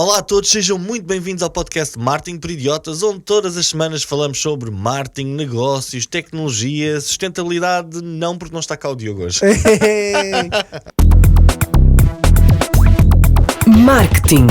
Olá a todos, sejam muito bem-vindos ao podcast Marketing por Idiotas, onde todas as semanas falamos sobre marketing, negócios, tecnologia, sustentabilidade, não porque não está cá o Diogo hoje. Marketing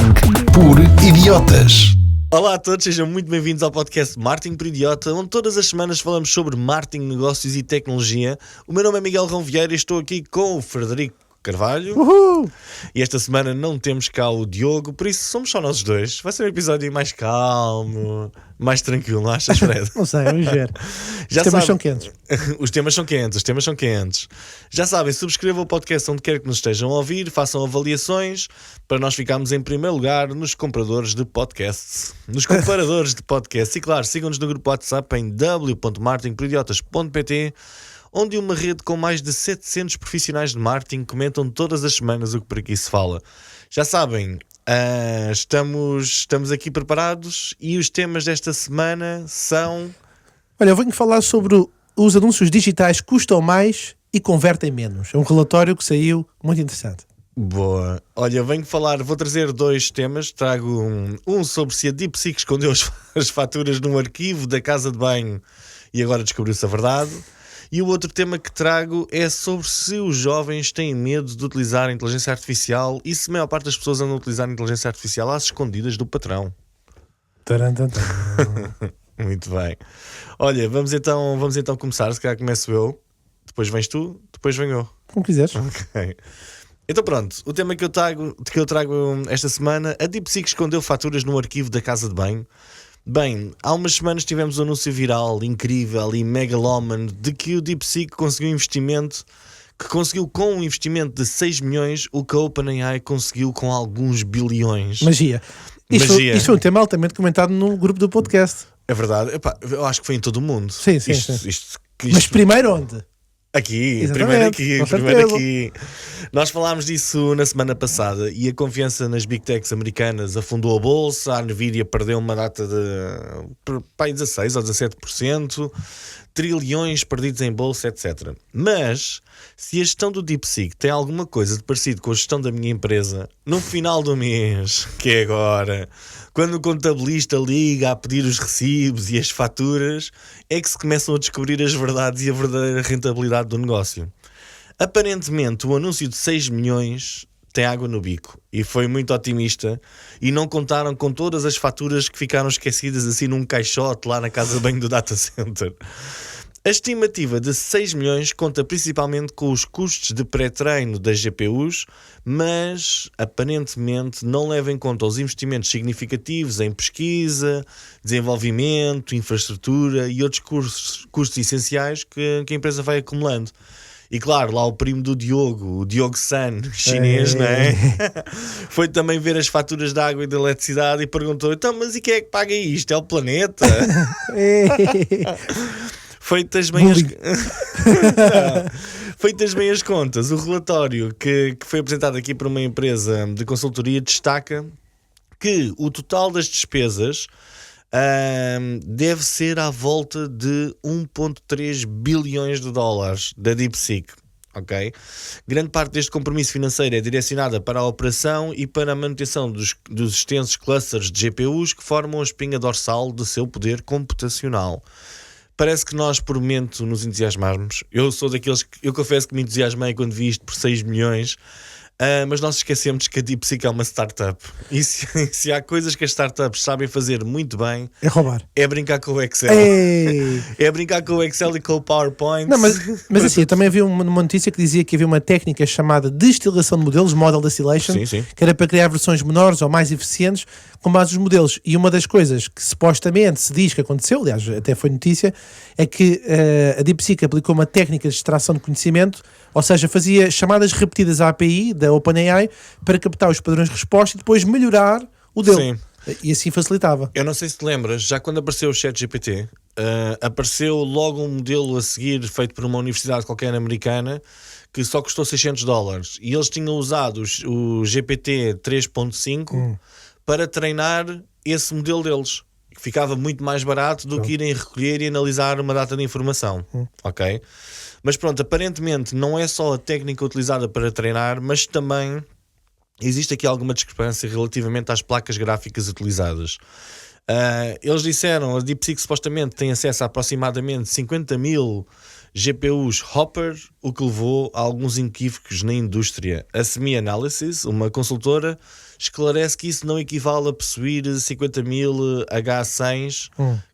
por Idiotas. Olá a todos, sejam muito bem-vindos ao podcast Marketing por Idiota, onde todas as semanas falamos sobre marketing, negócios e tecnologia. O meu nome é Miguel Rão Vieira e estou aqui com o Frederico Carvalho. Uhul. E esta semana não temos cá o Diogo, por isso somos só nós dois. Vai ser um episódio mais calmo, mais tranquilo, não achas, Fred? Não sei, vamos ver. Já Os temas sabe- são quentes. Os temas são quentes. Já sabem, subscrevam o podcast onde quer que nos estejam a ouvir, façam avaliações para nós ficarmos em primeiro lugar nos compradores de podcasts. Nos comparadores de podcasts. E claro, sigam-nos no grupo WhatsApp em w.marketingporidiotas.pt, onde uma rede com mais de 700 profissionais de marketing comentam todas as semanas o que por aqui se fala. Já sabem, estamos aqui preparados e os temas desta semana são... Olha, eu venho falar sobre os anúncios digitais custam mais e convertem menos. É um relatório que saiu muito interessante. Boa. Olha, vou trazer dois temas. Trago um sobre se a DeepSeek escondeu as faturas num arquivo da casa de banho e agora descobriu-se a verdade. E o outro tema que trago é sobre se os jovens têm medo de utilizar a inteligência artificial e se a maior parte das pessoas andam a utilizar a inteligência artificial às escondidas do patrão. Tarantantan. Muito bem. Olha, vamos então começar. Se calhar começo eu, depois vens tu, depois venho eu. Como quiseres. Ok. Então pronto, o tema que eu trago esta semana, a DeepSeek escondeu faturas no arquivo da casa de banho. Bem, há umas semanas tivemos um anúncio viral, incrível e megalómano de que o DeepSeek conseguiu com um investimento de 6 milhões o que a OpenAI conseguiu com alguns bilhões. Magia. Isto foi um tema altamente comentado no grupo do podcast. É verdade, epá, eu acho que foi em todo o mundo. Sim. Mas primeiro onde? Aqui, Exatamente, primeiro aqui. Nós falámos disso na semana passada e a confiança nas Big Techs americanas afundou a bolsa, a Nvidia perdeu uma data de 16 ou 17%, trilhões perdidos em bolsa, etc. Mas, se a gestão do DeepSeek tem alguma coisa de parecido com a gestão da minha empresa, no final do mês, que é agora, quando o contabilista liga a pedir os recibos e as faturas, é que se começam a descobrir as verdades e a verdadeira rentabilidade do negócio. Aparentemente, o anúncio de 6 milhões tem água no bico e foi muito otimista e não contaram com todas as faturas que ficaram esquecidas assim num caixote lá na casa de banho do data center. A estimativa de 6 milhões conta principalmente com os custos de pré-treino das GPUs, mas aparentemente não leva em conta os investimentos significativos em pesquisa, desenvolvimento, infraestrutura e outros custos essenciais que a empresa vai acumulando. E claro, lá o primo do Diogo, o Diogo San, chinês, não é? Foi também ver as faturas de água e de eletricidade e perguntou, então, mas e quem é que paga isto? É o planeta? Feitas bem as contas, o relatório que foi apresentado aqui por uma empresa de consultoria destaca que o total das despesas deve ser à volta de 1,3 bilhões de dólares da DeepSeek. Okay? Grande parte deste compromisso financeiro é direcionada para a operação e para a manutenção dos extensos clusters de GPUs que formam a espinha dorsal do seu poder computacional. Parece que nós, por momento, nos entusiasmarmos. Eu sou daqueles que, eu confesso que me entusiasmei quando vi isto por 6 milhões, mas nós esquecemos que a DeepSeek é uma startup. E se há coisas que as startups sabem fazer muito bem, É roubar. é brincar com o Excel. É brincar com o Excel e com o PowerPoint. Não, mas assim, eu também vi uma notícia que dizia que havia uma técnica chamada destilação de modelos, Model Distillation, Sim. que era para criar versões menores ou mais eficientes com base nos modelos. E uma das coisas que supostamente se diz que aconteceu, aliás, até foi notícia, é que a DeepSeek aplicou uma técnica de extração de conhecimento, ou seja, fazia chamadas repetidas à API da OpenAI para captar os padrões de resposta e depois melhorar o dele. Sim. E assim facilitava. Eu não sei se te lembras, já quando apareceu o ChatGPT, apareceu logo um modelo a seguir feito por uma universidade qualquer americana que só custou $600 e eles tinham usado o GPT 3.5 para treinar esse modelo deles, que ficava muito mais barato do que irem recolher e analisar uma data de informação. Ok? Mas pronto, aparentemente não é só a técnica utilizada para treinar, mas também existe aqui alguma discrepância relativamente às placas gráficas utilizadas. Eles disseram, a DeepSeek supostamente tem acesso a aproximadamente 50 mil GPUs Hopper, o que levou a alguns equívocos na indústria. A Semi-Analysis, uma consultora, esclarece que isso não equivale a possuir 50 mil H100s,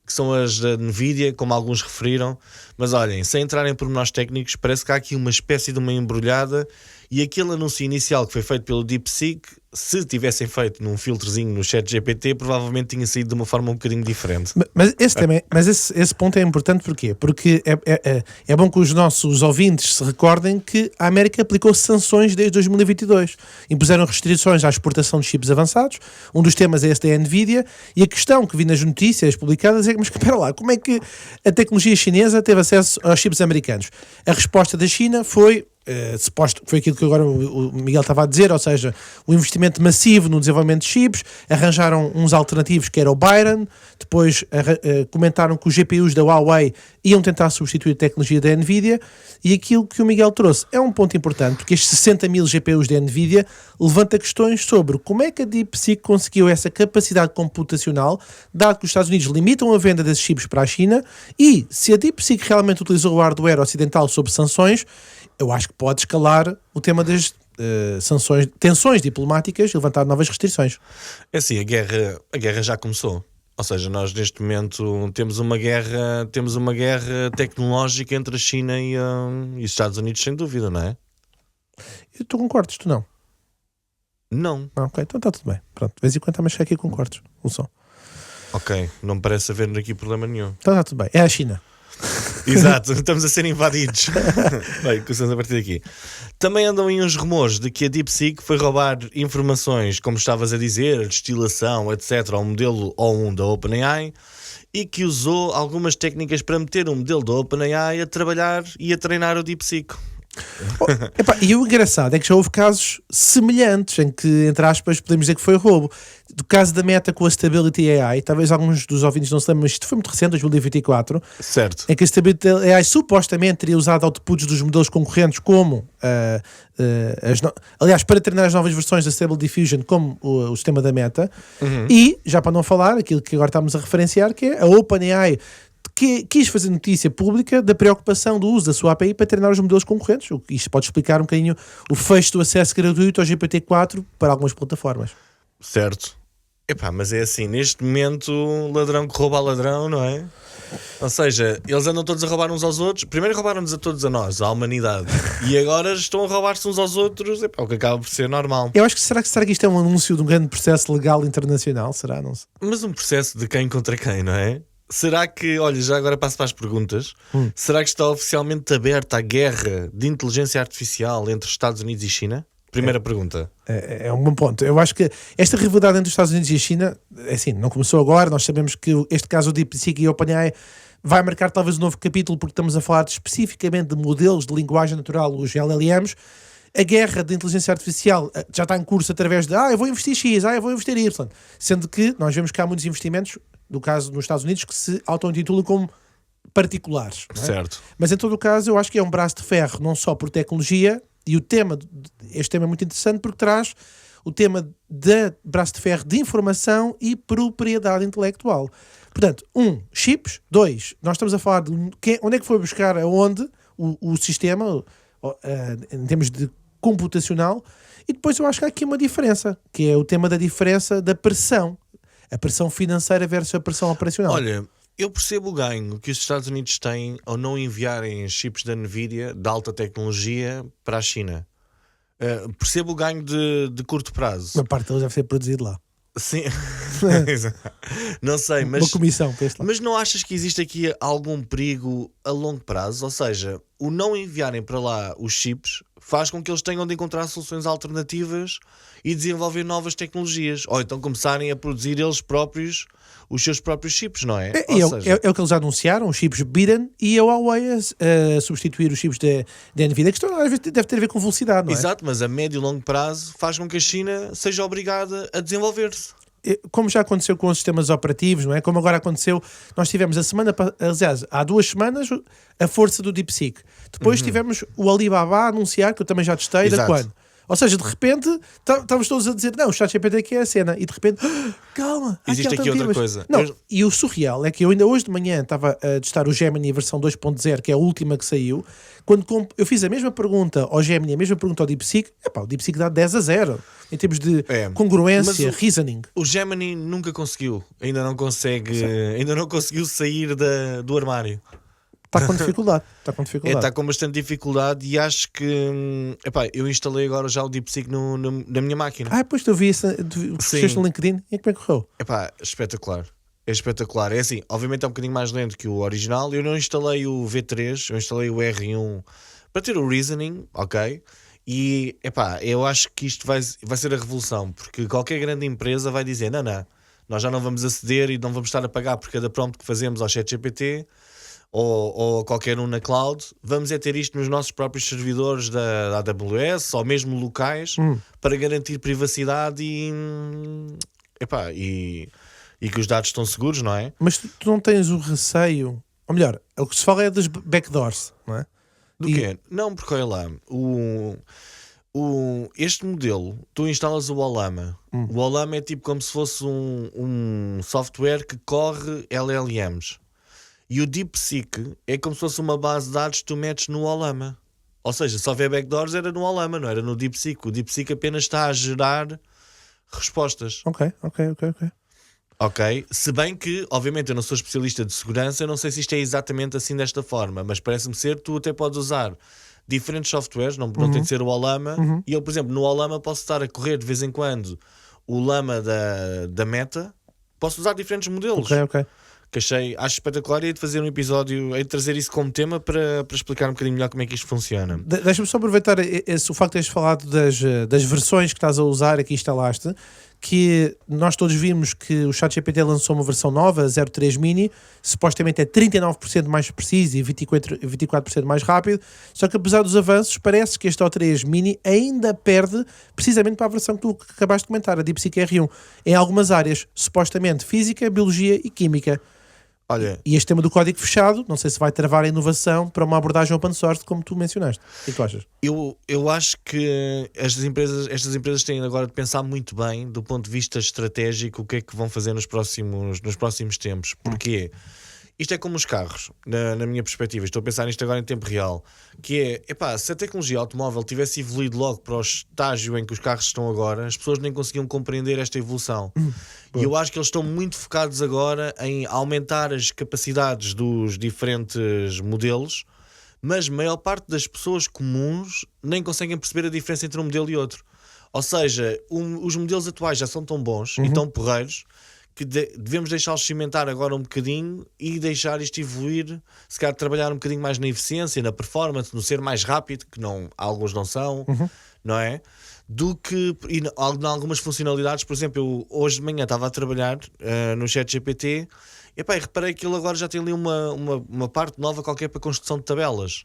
que são as da NVIDIA, como alguns referiram. Mas olhem, sem entrar em pormenores técnicos, parece que há aqui uma espécie de uma embrulhada, e aquele anúncio inicial que foi feito pelo DeepSeek, se tivessem feito num filtrozinho no ChatGPT, provavelmente tinha saído de uma forma um bocadinho diferente. Esse ponto é importante porquê? Porque é bom que os nossos ouvintes se recordem que a América aplicou sanções desde 2022. Impuseram restrições à exportação de chips avançados. Um dos temas é este da NVIDIA, e a questão que vi nas notícias publicadas é que, mas espera lá, como é que a tecnologia chinesa teve acesso aos chips americanos? A resposta da China foi foi aquilo que agora o Miguel estava a dizer, ou seja, o investimento massivo no desenvolvimento de chips, arranjaram uns alternativos que era o Byron, depois comentaram que os GPUs da Huawei iam tentar substituir a tecnologia da NVIDIA, e aquilo que o Miguel trouxe é um ponto importante, porque estes 60 mil GPUs da NVIDIA levanta questões sobre como é que a DeepSeek conseguiu essa capacidade computacional, dado que os Estados Unidos limitam a venda desses chips para a China, e se a DeepSeek realmente utilizou o hardware ocidental sob sanções, eu acho que pode escalar o tema das tensões diplomáticas e levantar novas restrições. É assim, a guerra já começou. Ou seja, nós neste momento temos uma guerra tecnológica entre a China e os Estados Unidos, sem dúvida, não é? Tu concordas, tu não? Não. Ok, então está tudo bem. Pronto, de vez em quando está a mexer aqui concordes. O som. Ok, não me parece haver aqui problema nenhum. Então está tudo bem. É a China. Exato, estamos a ser invadidos. Bem, começamos a partir daqui. Também andam aí uns rumores de que a DeepSeek foi roubar informações, como estavas a dizer, destilação, etc., ao modelo O1 da OpenAI, e que usou algumas técnicas para meter um modelo da OpenAI a trabalhar e a treinar o DeepSeek. E o engraçado é que já houve casos semelhantes em que, entre aspas, podemos dizer que foi roubo. Do caso da Meta com a Stability AI, talvez alguns dos ouvintes não se lembrem, mas isto foi muito recente, 2024, certo, em que a Stability AI supostamente teria usado outputs dos modelos concorrentes como aliás, para treinar as novas versões da Stable Diffusion, como o sistema da Meta. E, já para não falar, aquilo que agora estamos a referenciar, que é a OpenAI, que quis fazer notícia pública da preocupação do uso da sua API para treinar os modelos concorrentes. Isto pode explicar um bocadinho o fecho do acesso gratuito ao GPT-4 para algumas plataformas. Certo. Mas é assim, neste momento, ladrão que rouba a ladrão, não é? Ou seja, eles andam todos a roubar uns aos outros. Primeiro roubaram-nos a todos a nós, à humanidade. E agora estão a roubar-se uns aos outros, o que acaba por ser normal. Eu acho que será que isto é um anúncio de um grande processo legal internacional? Será? Não sei. Mas um processo de quem contra quem, não é? Será que, olha, já agora passo para as perguntas, será que está oficialmente aberta a guerra de inteligência artificial entre Estados Unidos e China? Primeira pergunta. É um bom ponto. Eu acho que esta rivalidade entre os Estados Unidos e a China, assim, não começou agora. Nós sabemos que este caso do DeepSeek e OpenAI vai marcar talvez um novo capítulo, porque estamos a falar especificamente de modelos de linguagem natural, os LLMs. A guerra de inteligência artificial já está em curso através de eu vou investir X, eu vou investir Y. Sendo que nós vemos que há muitos investimentos, no caso nos Estados Unidos, que se auto-intitulam como particulares. Não é? Certo. Mas em todo o caso eu acho que é um braço de ferro, não só por tecnologia, e este tema é muito interessante porque traz o tema de braço de ferro de informação e propriedade intelectual. Portanto, chips. 2, nós estamos a falar de onde é que foi buscar aonde o sistema, em termos de computacional. E depois eu acho que há aqui uma diferença, que é o tema da diferença da pressão. A pressão financeira versus a pressão operacional. Olha, eu percebo o ganho que os Estados Unidos têm ao não enviarem chips da NVIDIA de alta tecnologia para a China. Percebo o ganho de curto prazo. Uma parte deles deve ser produzido lá. Sim. Não sei, mas... Uma comissão para este lado. Mas não achas que existe aqui algum perigo a longo prazo? Ou seja, o não enviarem para lá os chips faz com que eles tenham de encontrar soluções alternativas e desenvolver novas tecnologias. Ou então começarem a produzir eles próprios os seus próprios chips, não é? É o que eles anunciaram, os chips Biden, e a Huawei a substituir os chips da NVIDIA, que às vezes deve ter a ver com velocidade, não é? Exato, mas a médio e longo prazo faz com que a China seja obrigada a desenvolver-se. Como já aconteceu com os sistemas operativos, não é? Como agora aconteceu, nós tivemos há 2 semanas a força do DeepSeek. Depois tivemos o Alibaba a anunciar, que eu também já testei, da Quan. Ou seja, de repente, estamos todos a dizer, não, o ChatGPT que é a cena. E de repente, calma, há Existe aqui outra alternativas. coisa. Não, e o surreal é que eu ainda hoje de manhã estava a testar o Gemini versão 2.0, que é a última que saiu. Quando eu fiz a mesma pergunta ao Gemini, a mesma pergunta ao DeepSeek, o DeepSeek dá 10-0 em termos de congruência, reasoning. O Gemini nunca conseguiu, ainda não conseguiu sair do armário. Está com dificuldade. Está com bastante dificuldade e acho que eu instalei agora já o DeepSeek na minha máquina. Pois tu vi isso, no LinkedIn. E como é que correu? Espetacular. É espetacular. É assim, obviamente é um bocadinho mais lento que o original. Eu não instalei o V3, eu instalei o R1 para ter o reasoning, ok? E eu acho que isto vai ser a revolução, porque qualquer grande empresa vai dizer, não, nós já não vamos aceder e não vamos estar a pagar por cada prompt que fazemos ao ChatGPT ou qualquer um na cloud, vamos ter isto nos nossos próprios servidores da AWS ou mesmo locais para garantir privacidade e que os dados estão seguros, não é? Mas tu não tens o receio, ou melhor, o que se fala é das backdoors, não é? Do quê? Não, porque olha lá, este modelo, tu instalas o Ollama. O Ollama é tipo como se fosse um software que corre LLMs. E o DeepSeek é como se fosse uma base de dados que tu metes no Ollama. Ou seja, se houver backdoors era no Ollama, não era no DeepSeek. O DeepSeek apenas está a gerar respostas. Ok, se bem que, obviamente, eu não sou especialista de segurança, eu não sei se isto é exatamente assim desta forma, mas parece-me ser, tu até podes usar diferentes softwares, não tem de ser o Ollama, e eu, por exemplo, no Ollama posso estar a correr de vez em quando o Llama da Meta, posso usar diferentes modelos. Que acho espetacular e hei de fazer um episódio, hei de trazer isso como tema para explicar um bocadinho melhor como é que isto funciona. Deixa-me só aproveitar o facto de teres falado das versões que estás a usar, aqui instalaste, que nós todos vimos que o ChatGPT lançou uma versão nova, 03 Mini, supostamente é 39% mais preciso e 24% mais rápido, só que apesar dos avanços, parece que este O3 Mini ainda perde precisamente para a versão que tu acabaste de comentar, a DeepSeek R1, em algumas áreas, supostamente física, biologia e química. Olha, e este tema do código fechado, não sei se vai travar a inovação para uma abordagem open source, como tu mencionaste. O que tu achas? Eu acho que estas empresas têm agora de pensar muito bem, do ponto de vista estratégico, o que é que vão fazer nos próximos tempos. Porquê? Isto é como os carros, na minha perspectiva. Estou a pensar nisto agora em tempo real. Que é, se a tecnologia automóvel tivesse evoluído logo para o estágio em que os carros estão agora, as pessoas nem conseguiam compreender esta evolução. E eu acho que eles estão muito focados agora em aumentar as capacidades dos diferentes modelos, mas a maior parte das pessoas comuns nem conseguem perceber a diferença entre um modelo e outro. Ou seja, os modelos atuais já são tão bons e tão porreiros que devemos deixá-los cimentar agora um bocadinho e deixar isto evoluir, se calhar trabalhar um bocadinho mais na eficiência, na performance, no ser mais rápido, que alguns não são, não é? Do que em algumas funcionalidades. Por exemplo, eu hoje de manhã estava a trabalhar no ChatGPT e reparei que ele agora já tem ali uma parte nova qualquer para construção de tabelas.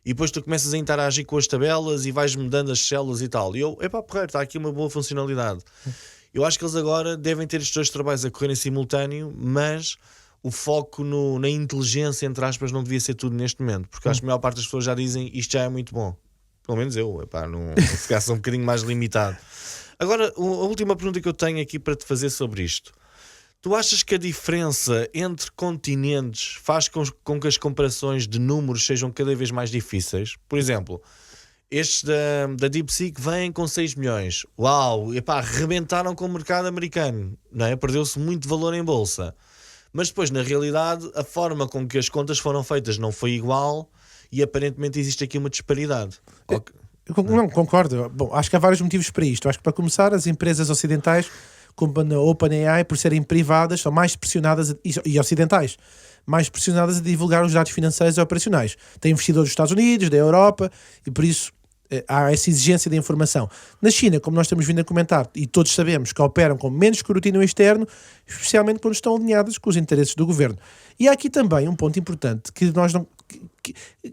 E depois tu começas a interagir com as tabelas e vais mudando as células e tal. E eu, porreiro, está aqui uma boa funcionalidade. Eu acho que eles agora devem ter estes dois trabalhos a correr em simultâneo, mas o foco na inteligência, entre aspas, não devia ser tudo neste momento, porque acho que a maior parte das pessoas já dizem isto já é muito bom. Pelo menos eu, se calhar sou um bocadinho mais limitado. Agora, a última pergunta que eu tenho aqui para te fazer sobre isto. Tu achas que a diferença entre continentes faz com que as comparações de números sejam cada vez mais difíceis? Por exemplo, estes da DeepSeek vêm com 6 milhões. Uau, arrebentaram com o mercado americano, não é? Perdeu-se muito valor em bolsa. Mas depois, na realidade, a forma com que as contas foram feitas não foi igual e aparentemente existe aqui uma disparidade. Não, concordo. Bom, acho que há vários motivos para isto. Acho que, para começar, as empresas ocidentais, como a OpenAI, por serem privadas, são mais pressionadas, e ocidentais, mais pressionadas a divulgar os dados financeiros e operacionais. Tem investidores dos Estados Unidos, da Europa, e por isso há essa exigência de informação. Na China, como nós temos vindo a comentar, e todos sabemos que operam com menos escrutínio externo, especialmente quando estão alinhadas com os interesses do governo. E há aqui também um ponto importante que nós não...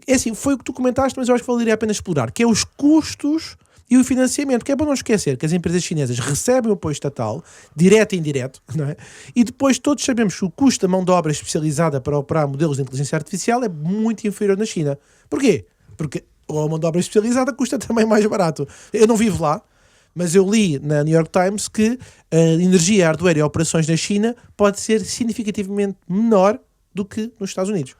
é assim, foi o que tu comentaste, mas eu acho que valeria a pena explorar, que é os custos e o financiamento, que é bom não esquecer que as empresas chinesas recebem o apoio estatal, direto e indireto, não é? E depois todos sabemos que o custo da mão de obra especializada para operar modelos de inteligência artificial é muito inferior na China. Porquê? Porque ou a mão de obra especializada custa também mais barato. Eu não vivo lá, mas eu li na New York Times que a energia, hardware e operações na China pode ser significativamente menor do que nos Estados Unidos.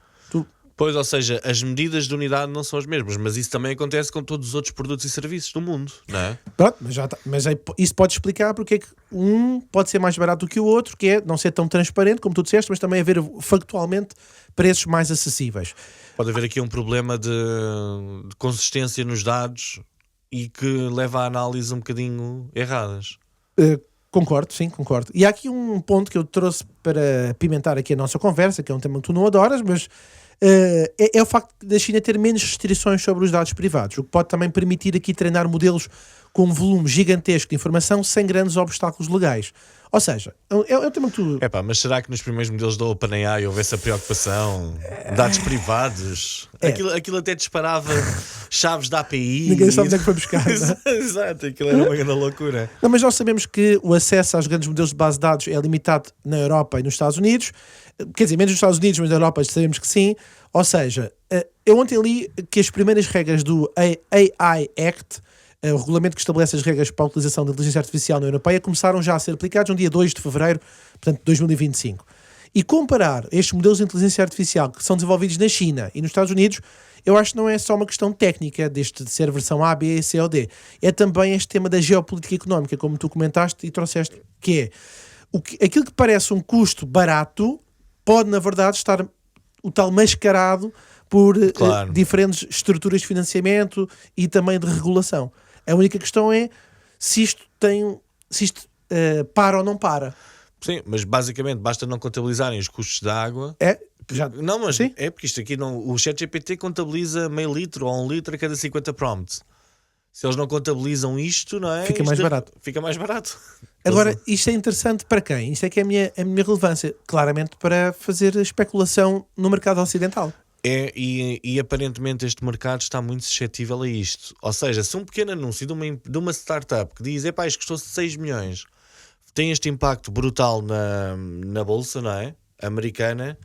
Pois, ou seja, as medidas de unidade não são as mesmas, mas isso também acontece com todos os outros produtos e serviços do mundo, não é? Pronto, mas isso pode explicar porque é que um pode ser mais barato do que o outro, que é não ser tão transparente, como tu disseste, mas também haver factualmente preços mais acessíveis. Pode haver aqui um problema de consistência nos dados e que leva a análise um bocadinho erradas. Concordo, sim, concordo. E há aqui um ponto que eu trouxe para pimentar aqui a nossa conversa, que é um tema que tu não adoras, mas é o facto da China ter menos restrições sobre os dados privados, o que pode também permitir aqui treinar modelos com um volume gigantesco de informação sem grandes obstáculos legais. Ou seja, é um tema que tu... Mas será que nos primeiros modelos da OpenAI houve essa preocupação? Dados privados? Aquilo até disparava chaves da API. Ninguém sabe onde é que foi buscar. Exato, aquilo era uma grande loucura. Não, mas nós sabemos que o acesso aos grandes modelos de base de dados é limitado na Europa e nos Estados Unidos. Quer dizer, menos nos Estados Unidos, mas na Europa sabemos que sim. Ou seja, eu ontem li que as primeiras regras do AI Act, o regulamento que estabelece as regras para a utilização da inteligência artificial na União Europeia, começaram já a ser aplicados no dia 2 de fevereiro, portanto, de 2025. E comparar estes modelos de inteligência artificial que são desenvolvidos na China e nos Estados Unidos, eu acho que não é só uma questão técnica deste de ser a versão A, B, C ou D. É também este tema da geopolítica económica, como tu comentaste e trouxeste, que é aquilo que parece um custo barato pode, na verdade, estar o tal mascarado por diferentes estruturas de financiamento e também de regulação. A única questão é se isto para ou não para. Sim, mas basicamente basta não contabilizarem os custos da água. Não, mas sim? É porque isto aqui não. O ChatGPT contabiliza meio litro ou 1 litro a cada 50 prompts. Se eles não contabilizam isto, não é? Fica mais barato. Fica mais barato. Agora, isto é interessante para quem? Isto é que é a minha relevância. Claramente para fazer especulação no mercado ocidental. E aparentemente este mercado está muito suscetível a isto. Ou seja, se um pequeno anúncio de uma startup que diz, isto custou-se 6 milhões, tem este impacto brutal na bolsa, não é? Americana,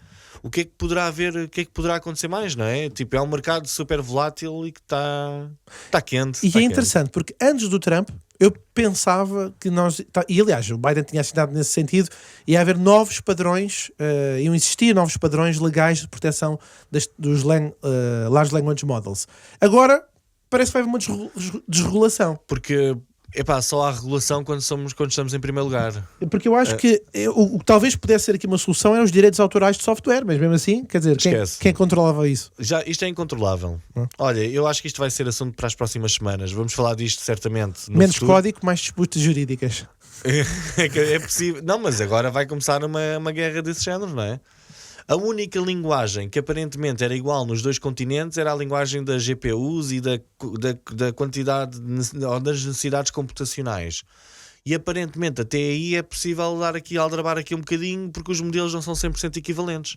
o que é que poderá haver, o que é que poderá acontecer mais, não é? Tipo, é um mercado super volátil e que está quente. E é interessante, porque antes do Trump, eu pensava que e aliás, o Biden tinha assinado nesse sentido, ia haver novos padrões, iam existir novos padrões legais de proteção dos Large Language Models. Agora, parece que vai haver uma desregulação. Porque... só há regulação quando estamos em primeiro lugar. Porque eu acho que o que talvez pudesse ser aqui uma solução eram os direitos autorais de software, mas mesmo assim, quer dizer, quem controlava isso? Isto é incontrolável. Olha, eu acho que isto vai ser assunto para as próximas semanas. Vamos falar disto certamente no menos futuro. Código, mais disputas jurídicas. É possível. Não, mas agora vai começar uma guerra desse género, não é? A única linguagem que aparentemente era igual nos dois continentes era a linguagem das GPUs e da quantidade ou das necessidades computacionais. E aparentemente até aí é possível aldrabar aqui um bocadinho porque os modelos não são 100% equivalentes.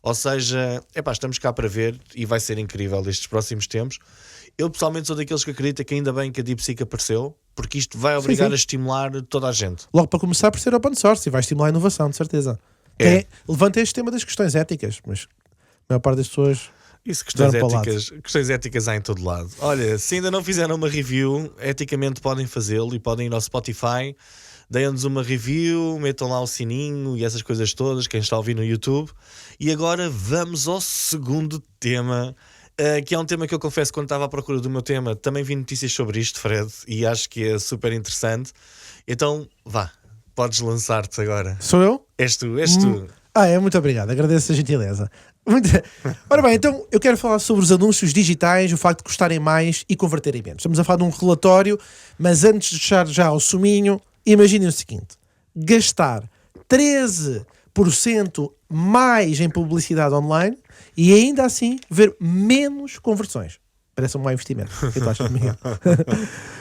Ou seja, estamos cá para ver e vai ser incrível estes próximos tempos. Eu pessoalmente sou daqueles que acredita que ainda bem que a DeepSeek apareceu, porque isto vai obrigar a estimular toda a gente. Logo para começar por ser open source e vai estimular a inovação, de certeza. Levanta este tema das questões éticas, mas a maior parte das pessoas... Isso, questões éticas há em todo lado. Olha, se ainda não fizeram uma review, eticamente podem fazê-lo e podem ir ao Spotify, deem-nos uma review, metam lá o sininho e essas coisas todas, quem está a ouvir no YouTube. E agora vamos ao segundo tema, que é um tema que eu confesso, quando estava à procura do meu tema, também vi notícias sobre isto, Fred, e acho que é super interessante. Então, vá, podes lançar-te agora. Sou eu? És tu. Muito obrigado, agradeço a gentileza. Ora bem, então eu quero falar sobre os anúncios digitais, o facto de custarem mais e converterem menos. Estamos a falar de um relatório, mas antes de deixar já ao suminho, imaginem o seguinte: gastar 13% mais em publicidade online e ainda assim ver menos conversões. Parece um mau investimento. O que tu achas, Miguel?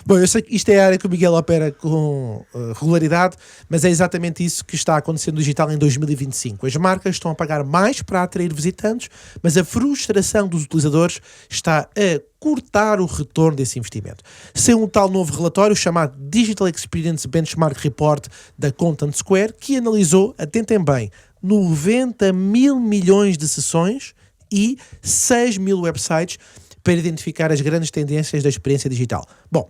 Bom, eu sei que isto é a área que o Miguel opera com regularidade, mas é exatamente isso que está acontecendo no digital em 2025. As marcas estão a pagar mais para atrair visitantes, mas a frustração dos utilizadores está a cortar o retorno desse investimento. Sem um tal novo relatório chamado Digital Experience Benchmark Report da Content Square, que analisou, atentem bem, 90 mil milhões de sessões e 6 mil websites, para identificar as grandes tendências da experiência digital. Bom,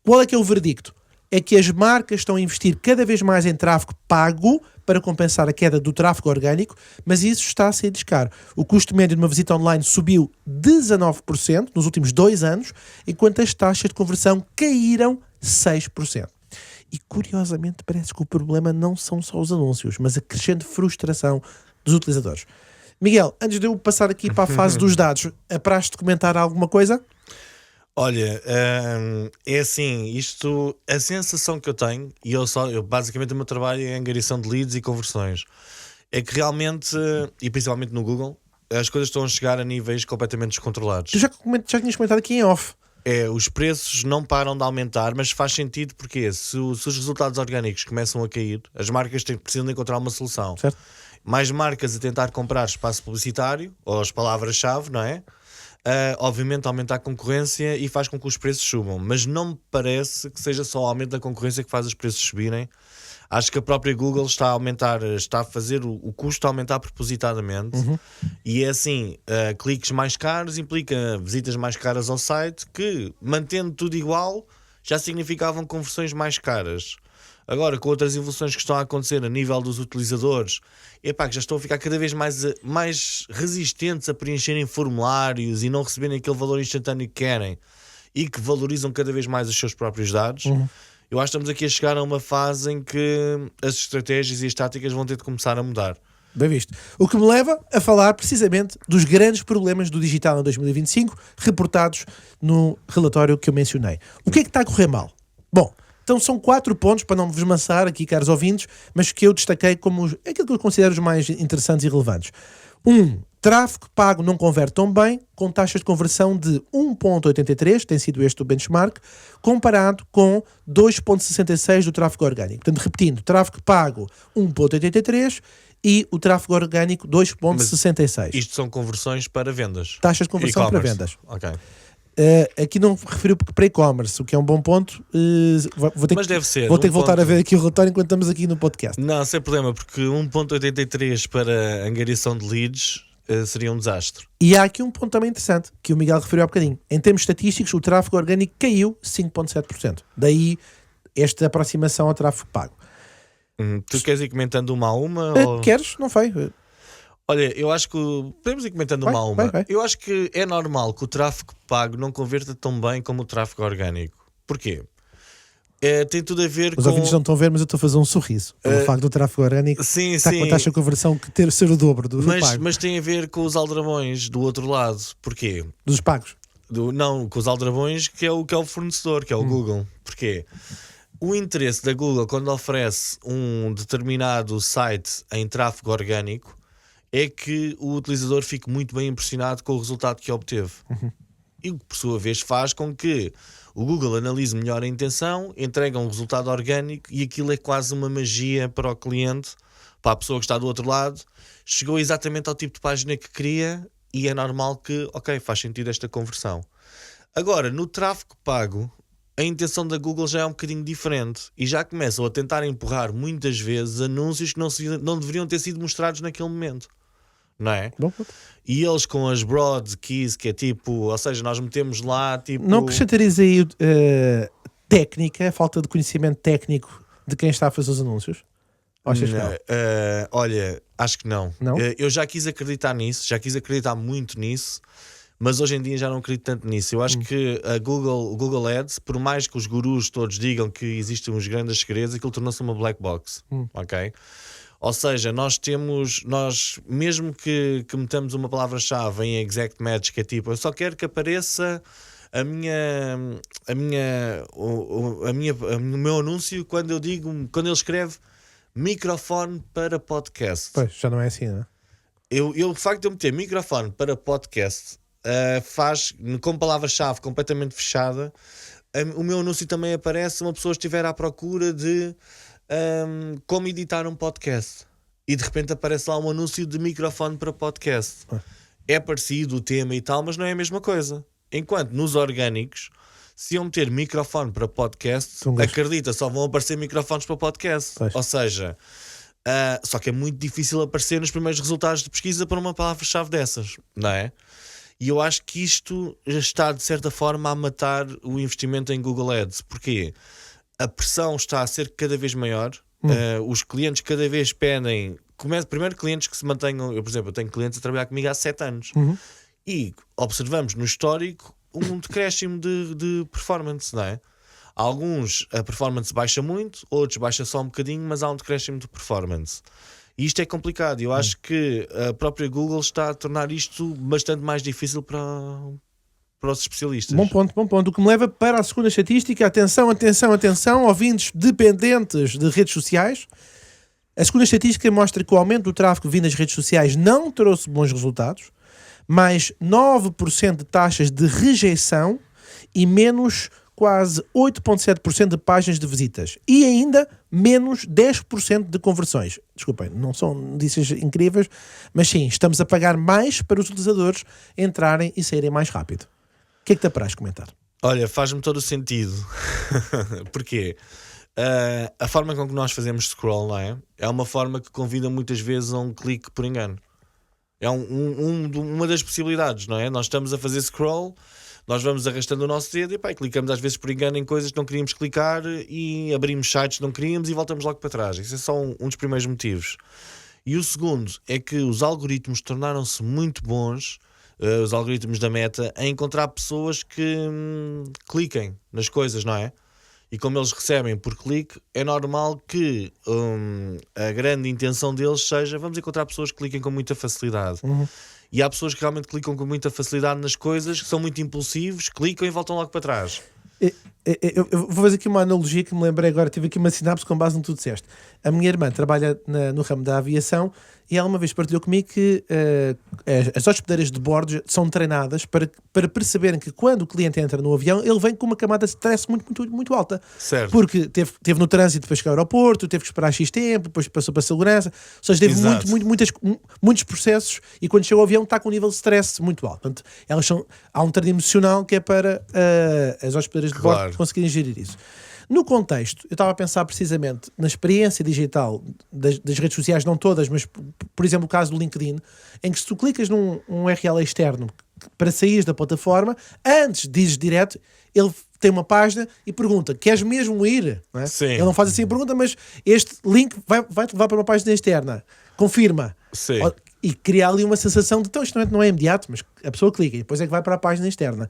qual é que é o verdicto? É que as marcas estão a investir cada vez mais em tráfego pago para compensar a queda do tráfego orgânico, mas isso está a ser descaro. O custo médio de uma visita online subiu 19% nos últimos 2 anos, enquanto as taxas de conversão caíram 6%. E, curiosamente, parece que o problema não são só os anúncios, mas a crescente frustração dos utilizadores. Miguel, antes de eu passar aqui para a fase dos dados, apraz-te comentar alguma coisa? Olha, é assim, a sensação que eu tenho, e eu basicamente o meu trabalho é angariação de leads e conversões, é que realmente, e principalmente no Google, as coisas estão a chegar a níveis completamente descontrolados. Tu já tinhas comentado aqui em off. Os preços não param de aumentar, mas faz sentido porque se os resultados orgânicos começam a cair, as marcas precisam de encontrar uma solução. Certo. Mais marcas a tentar comprar espaço publicitário, ou as palavras-chave, não é? Obviamente aumenta a concorrência e faz com que os preços subam, mas não me parece que seja só o aumento da concorrência que faz os preços subirem. Acho que a própria Google está a fazer o custo aumentar propositadamente. E é assim, cliques mais caros implica visitas mais caras ao site, que mantendo tudo igual já significavam conversões mais caras. Agora, com outras evoluções que estão a acontecer a nível dos utilizadores, que já estão a ficar cada vez mais resistentes a preencherem formulários e não receberem aquele valor instantâneo que querem, e que valorizam cada vez mais os seus próprios dados, eu acho que estamos aqui a chegar a uma fase em que as estratégias e as táticas vão ter de começar a mudar. Bem visto. O que me leva a falar precisamente dos grandes problemas do digital em 2025, reportados no relatório que eu mencionei. O que é que está a correr mal? Bom, então são 4 pontos, para não vos maçar aqui, caros ouvintes, mas que eu destaquei como aquilo que eu considero os mais interessantes e relevantes. 1. Tráfego pago não converte tão bem, com taxas de conversão de 1.83, tem sido este o benchmark, comparado com 2.66 do tráfego orgânico. Portanto, repetindo, tráfego pago 1.83 e o tráfego orgânico 2.66. Isto são conversões para vendas. Taxas de conversão para E-commerce. vendas. Ok. Aqui não referiu para e-commerce, o que é um bom ponto. Mas deve ser. Vou ter que voltar a ver aqui o relatório enquanto estamos aqui no podcast. Não, sem problema, porque 1.83 para angariação de leads seria um desastre. E há aqui um ponto também interessante, que o Miguel referiu há bocadinho. Em termos estatísticos, o tráfego orgânico caiu 5.7%. Daí esta aproximação ao tráfego pago. Tu queres ir comentando uma a uma? Ou... Queres? Não foi. Olha, eu acho que podemos ir comentando uma a uma. Vai. Eu acho que é normal que o tráfego pago não converta tão bem como o tráfego orgânico. Porquê? Tem tudo a ver Os com... ouvintes não estão a ver, mas eu estou a fazer um sorriso. Pelo facto do tráfego orgânico está com a taxa de conversão que ser o dobro do pago. Mas tem a ver com os aldrabões do outro lado. Porquê? Dos pagos. Não, com os aldrabões que é o fornecedor, que é o Google. Porquê? O interesse da Google quando oferece um determinado site em tráfego orgânico é que o utilizador fique muito bem impressionado com o resultado que obteve. E por sua vez faz com que o Google analise melhor a intenção, entrega um resultado orgânico e aquilo é quase uma magia para o cliente, para a pessoa que está do outro lado. Chegou exatamente ao tipo de página que queria e é normal que, ok, faz sentido esta conversão. Agora, no tráfego pago, a intenção da Google já é um bocadinho diferente e já começam a tentar empurrar muitas vezes anúncios que não deveriam ter sido mostrados naquele momento. Não é? Bom. E eles com as broad keys, que é tipo, ou seja, nós metemos lá tipo... Não acrescentarias aí técnica, falta de conhecimento técnico de quem está a fazer os anúncios? Olha, acho que não. Eu já quis acreditar nisso, já quis acreditar muito nisso, mas hoje em dia já não acredito tanto nisso. Eu acho que o Google Ads, por mais que os gurus todos digam que existem uns grandes segredos, aquilo tornou-se uma black box. Ok? Ou seja, nós mesmo que metamos uma palavra-chave em exact match, que é tipo, eu só quero que apareça o meu anúncio quando ele escreve microfone para podcast. Pois, já não é assim, não é? O facto de eu meter microfone para podcast faz, com palavra-chave completamente fechada, o meu anúncio também aparece se uma pessoa estiver à procura de como editar um podcast e de repente aparece lá um anúncio de microfone para podcast. É parecido o tema e tal, mas não é a mesma coisa. Enquanto nos orgânicos, se eu meter microfone para podcast, acredita, só vão aparecer microfones para podcast. Ou seja, só que é muito difícil aparecer nos primeiros resultados de pesquisa para uma palavra-chave dessas, não é? E eu acho que isto está, de certa forma, a matar o investimento em Google Ads. Porquê? A pressão está a ser cada vez maior. Os clientes cada vez pedem... Primeiro, clientes que se mantenham... Eu, por exemplo, eu tenho clientes a trabalhar comigo há 7 anos. E observamos no histórico um decréscimo de performance, não é? Alguns a performance baixa muito, outros baixa só um bocadinho, mas há um decréscimo de performance. E isto é complicado. Eu acho que a própria Google está a tornar isto bastante mais difícil para os especialistas. Bom ponto. O que me leva para a segunda estatística. Atenção, ouvintes dependentes de redes sociais. A segunda estatística mostra que o aumento do tráfego vindo das redes sociais não trouxe bons resultados, mais 9% de taxas de rejeição e menos quase 8,7% de páginas de visitas e ainda menos 10% de conversões. Desculpem, não são notícias incríveis, mas sim, estamos a pagar mais para os utilizadores entrarem e saírem mais rápido. O que é que te apraz comentar? Olha, faz-me todo o sentido. Porquê? A forma com que nós fazemos scroll, não é? É uma forma que convida muitas vezes a um clique por engano. É uma das possibilidades, não é? Nós estamos a fazer scroll, nós vamos arrastando o nosso dedo e clicamos às vezes por engano em coisas que não queríamos clicar e abrimos sites que não queríamos e voltamos logo para trás. Isso é só um dos primeiros motivos. E o segundo é que os algoritmos tornaram-se muito bons, os algoritmos da Meta, a encontrar pessoas que cliquem nas coisas, não é? E como eles recebem por clique, é normal que a grande intenção deles seja vamos encontrar pessoas que cliquem com muita facilidade. E há pessoas que realmente clicam com muita facilidade nas coisas, que são muito impulsivos, clicam e voltam logo para trás. Eu vou fazer aqui uma analogia que me lembrei agora, tive aqui uma sinapse com base no que tu disseste. A minha irmã trabalha no ramo da aviação e ela uma vez partilhou comigo que as hospedeiras de bordo são treinadas para perceberem que quando o cliente entra no avião, ele vem com uma camada de stress muito alta. Certo. Porque teve no trânsito para chegar ao aeroporto, teve que esperar X tempo, depois passou para a segurança, ou seja, teve muitos processos e quando chegou ao avião está com um nível de stress muito alto. Portanto, há um treino emocional que é para as hospedeiras de bordo conseguirem gerir isso. No contexto, eu estava a pensar precisamente na experiência digital das redes sociais, não todas, mas por exemplo o caso do LinkedIn, em que se tu clicas num URL externo para sair da plataforma, antes dizes direto, ele tem uma página e pergunta, queres mesmo ir? Não é? Sim. Ele não faz assim a pergunta, mas este link vai-te levar para uma página externa. Confirma. Sim. E cria ali uma sensação de, então isto não é imediato, mas a pessoa clica e depois é que vai para a página externa.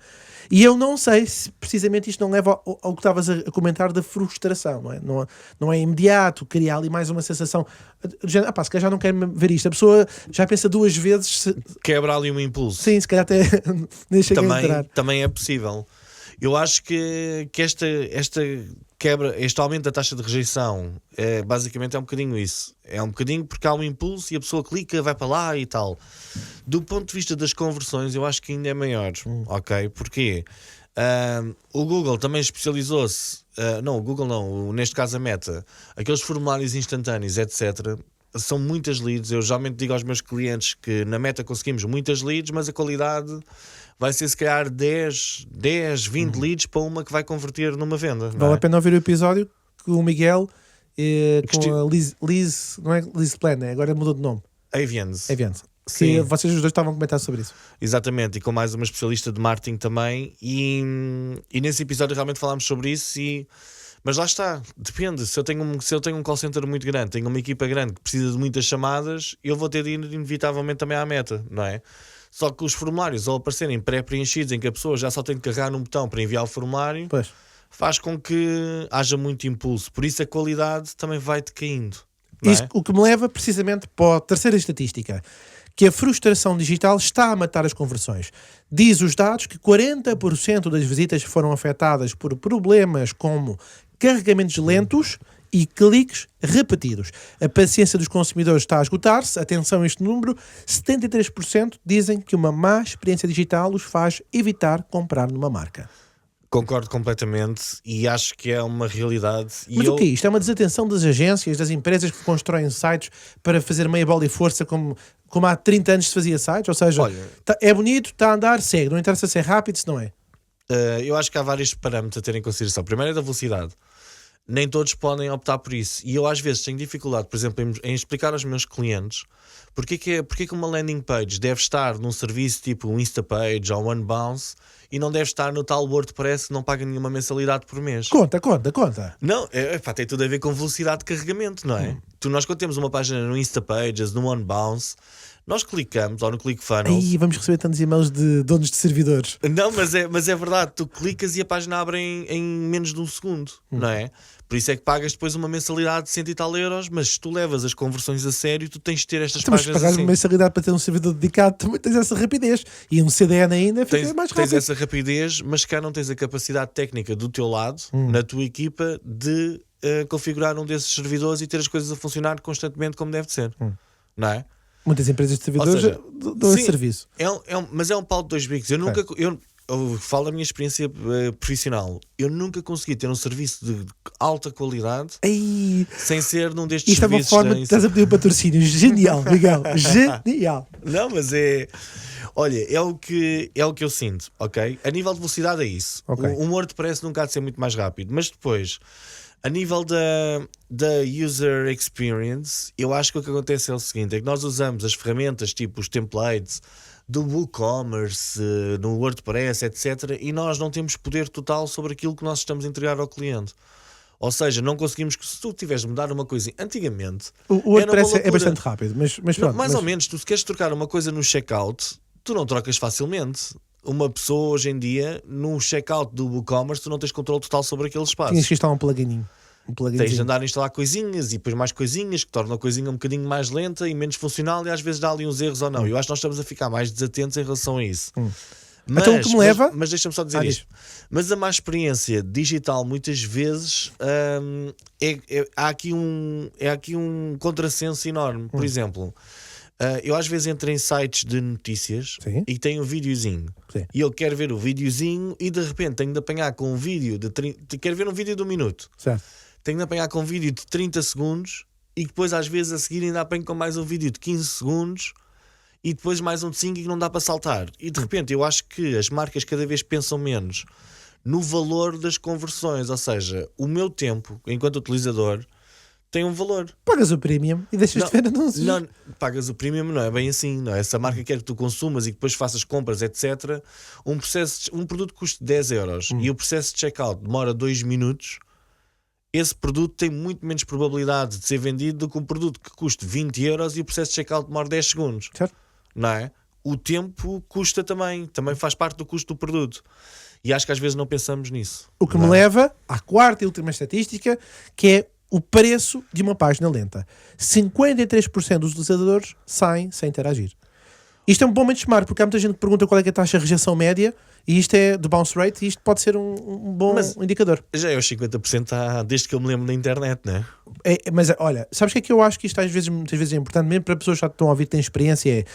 E eu não sei se precisamente isto não leva ao que estavas a comentar da frustração, não é? Não é imediato, cria ali mais uma sensação de, se calhar já não quero ver isto. A pessoa já pensa 2 vezes. Quebra ali um impulso. Sim, se calhar até nem chega a entrar. Também é possível. Eu acho que esta quebra, este aumento da taxa de rejeição basicamente é um bocadinho isso. É um bocadinho porque há um impulso e a pessoa clica, vai para lá e tal. Do ponto de vista das conversões, eu acho que ainda é maior. Ok? Porquê? O Google também especializou-se. Não, o Google não. Neste caso a Meta. Aqueles formulários instantâneos, etc., são muitas leads. Eu geralmente digo aos meus clientes que na Meta conseguimos muitas leads, mas a qualidade vai ser se calhar 10, 20 leads para uma que vai converter numa venda. Vale a pena ouvir o episódio com o Miguel com a Liz, não é Liz Plan, agora mudou de nome. Avians. Sim. Vocês os dois estavam a comentar sobre isso. Exatamente, e com mais uma especialista de marketing também. E nesse episódio realmente falámos sobre isso. Mas lá está, depende. Se eu tenho um call center muito grande, tenho uma equipa grande que precisa de muitas chamadas, eu vou ter de ir inevitavelmente também à Meta, não é? Só que os formulários, ao aparecerem pré-preenchidos, em que a pessoa já só tem de carregar num botão para enviar o formulário, faz com que haja muito impulso. Por isso a qualidade também vai decaindo. Isto, o que me leva precisamente para a terceira estatística, que a frustração digital está a matar as conversões. Diz os dados que 40% das visitas foram afetadas por problemas como carregamentos lentos e cliques repetidos. A paciência dos consumidores está a esgotar-se. Atenção a este número. 73% dizem que uma má experiência digital os faz evitar comprar numa marca. Concordo completamente e acho que é uma realidade. Mas o que é isto? É uma desatenção das agências, das empresas que constroem sites para fazer meia bola e força como há 30 anos se fazia sites? Ou seja, é bonito, está a andar, segue. Não interessa se é rápido, se não é. Eu acho que há vários parâmetros a ter em consideração. Primeiro é da velocidade. nem todos podem optar por isso. E eu às vezes tenho dificuldade, por exemplo, em explicar aos meus clientes porque que uma landing page deve estar num serviço tipo um Instapage ou um Unbounce e não deve estar no tal WordPress que não paga nenhuma mensalidade por mês. Conta. Não, tem tudo a ver com velocidade de carregamento, não é? Nós quando temos uma página no Instapages, no Unbounce, nós clicamos, ou no ClickFunnels. Aí vamos receber tantos e-mails de donos de servidores. Não, mas é verdade, tu clicas e a página abre em menos de um segundo, não é? Por isso é que pagas depois uma mensalidade de 100 e tal euros, mas se tu levas as conversões a sério, tu tens de ter estas Mas páginas pagar assim. uma mensalidade para ter um servidor dedicado, também tens essa rapidez. E um CDN ainda fica mais rápido. Tens essa rapidez, mas cá não tens a capacidade técnica do teu lado, na tua equipa, de configurar um desses servidores e ter as coisas a funcionar constantemente como deve ser, não é? Muitas empresas de servidores dão esse serviço. Mas é um pau de dois bicos. Eu falo da minha experiência profissional. Eu nunca consegui ter um serviço de alta qualidade sem ser num destes isto serviços. Isto é uma forma de estás a pedir um patrocínio. Genial, Miguel. Genial. Não, mas olha, é o que eu sinto, ok? A nível de velocidade é isso. Okay. O WordPress nunca há de ser muito mais rápido, mas depois, a nível da user experience, eu acho que o que acontece é o seguinte: é que nós usamos as ferramentas tipo os templates do WooCommerce, no WordPress, etc. E nós não temos poder total sobre aquilo que nós estamos a entregar ao cliente. Ou seja, não conseguimos que, se tu tiveres de mudar uma coisa antigamente... O WordPress é bastante rápido, mas pronto. Mais ou menos, tu se queres trocar uma coisa no checkout, tu não trocas facilmente. Uma pessoa hoje em dia, no checkout do WooCommerce, tu não tens controle total sobre aquele espaço. Tinhas que instalar um plugininho. Tens de andar a instalar coisinhas e depois mais coisinhas que tornam a coisinha um bocadinho mais lenta e menos funcional e às vezes dá ali uns erros ou não. Eu acho que nós estamos a ficar mais desatentos em relação a isso. Mas, então o que me leva... mas deixa-me só dizer isto. Mas a má experiência digital muitas vezes há aqui um contrassenso enorme. Por exemplo, eu às vezes entro em sites de notícias e tenho um videozinho. E eu quero ver o videozinho e de repente tenho de apanhar com um vídeo de 30... Quero ver um vídeo de 1 minuto. Certo. Tenho de apanhar com um vídeo de 30 segundos e depois às vezes a seguir ainda apanho com mais um vídeo de 15 segundos e depois mais um de 5 e que não dá para saltar. E de repente eu acho que as marcas cada vez pensam menos no valor das conversões. Ou seja, o meu tempo enquanto utilizador tem um valor. Pagas o premium e deixas de ver anúncios. Não, pagas o premium, não é bem assim, não é? Se a marca quer que tu consumas e que depois faças compras, etc., um produto custa 10 euros e o processo de checkout demora 2 minutos, esse produto tem muito menos probabilidade de ser vendido do que um produto que custa 20 euros e o processo de checkout demora 10 segundos. Certo. Não é? O tempo custa também faz parte do custo do produto. E acho que às vezes não pensamos nisso. O que me leva à quarta e última estatística, que é o preço de uma página lenta. 53% dos utilizadores saem sem interagir. Isto é um bom benchmark, porque há muita gente que pergunta qual é que é a taxa de rejeição média, e isto é do bounce rate, e isto pode ser um bom indicador. Já é os 50% desde que eu me lembro da internet, não é? Mas olha, sabes o que é que eu acho que isto muitas vezes é importante, mesmo para pessoas que já estão a ouvir que têm experiência,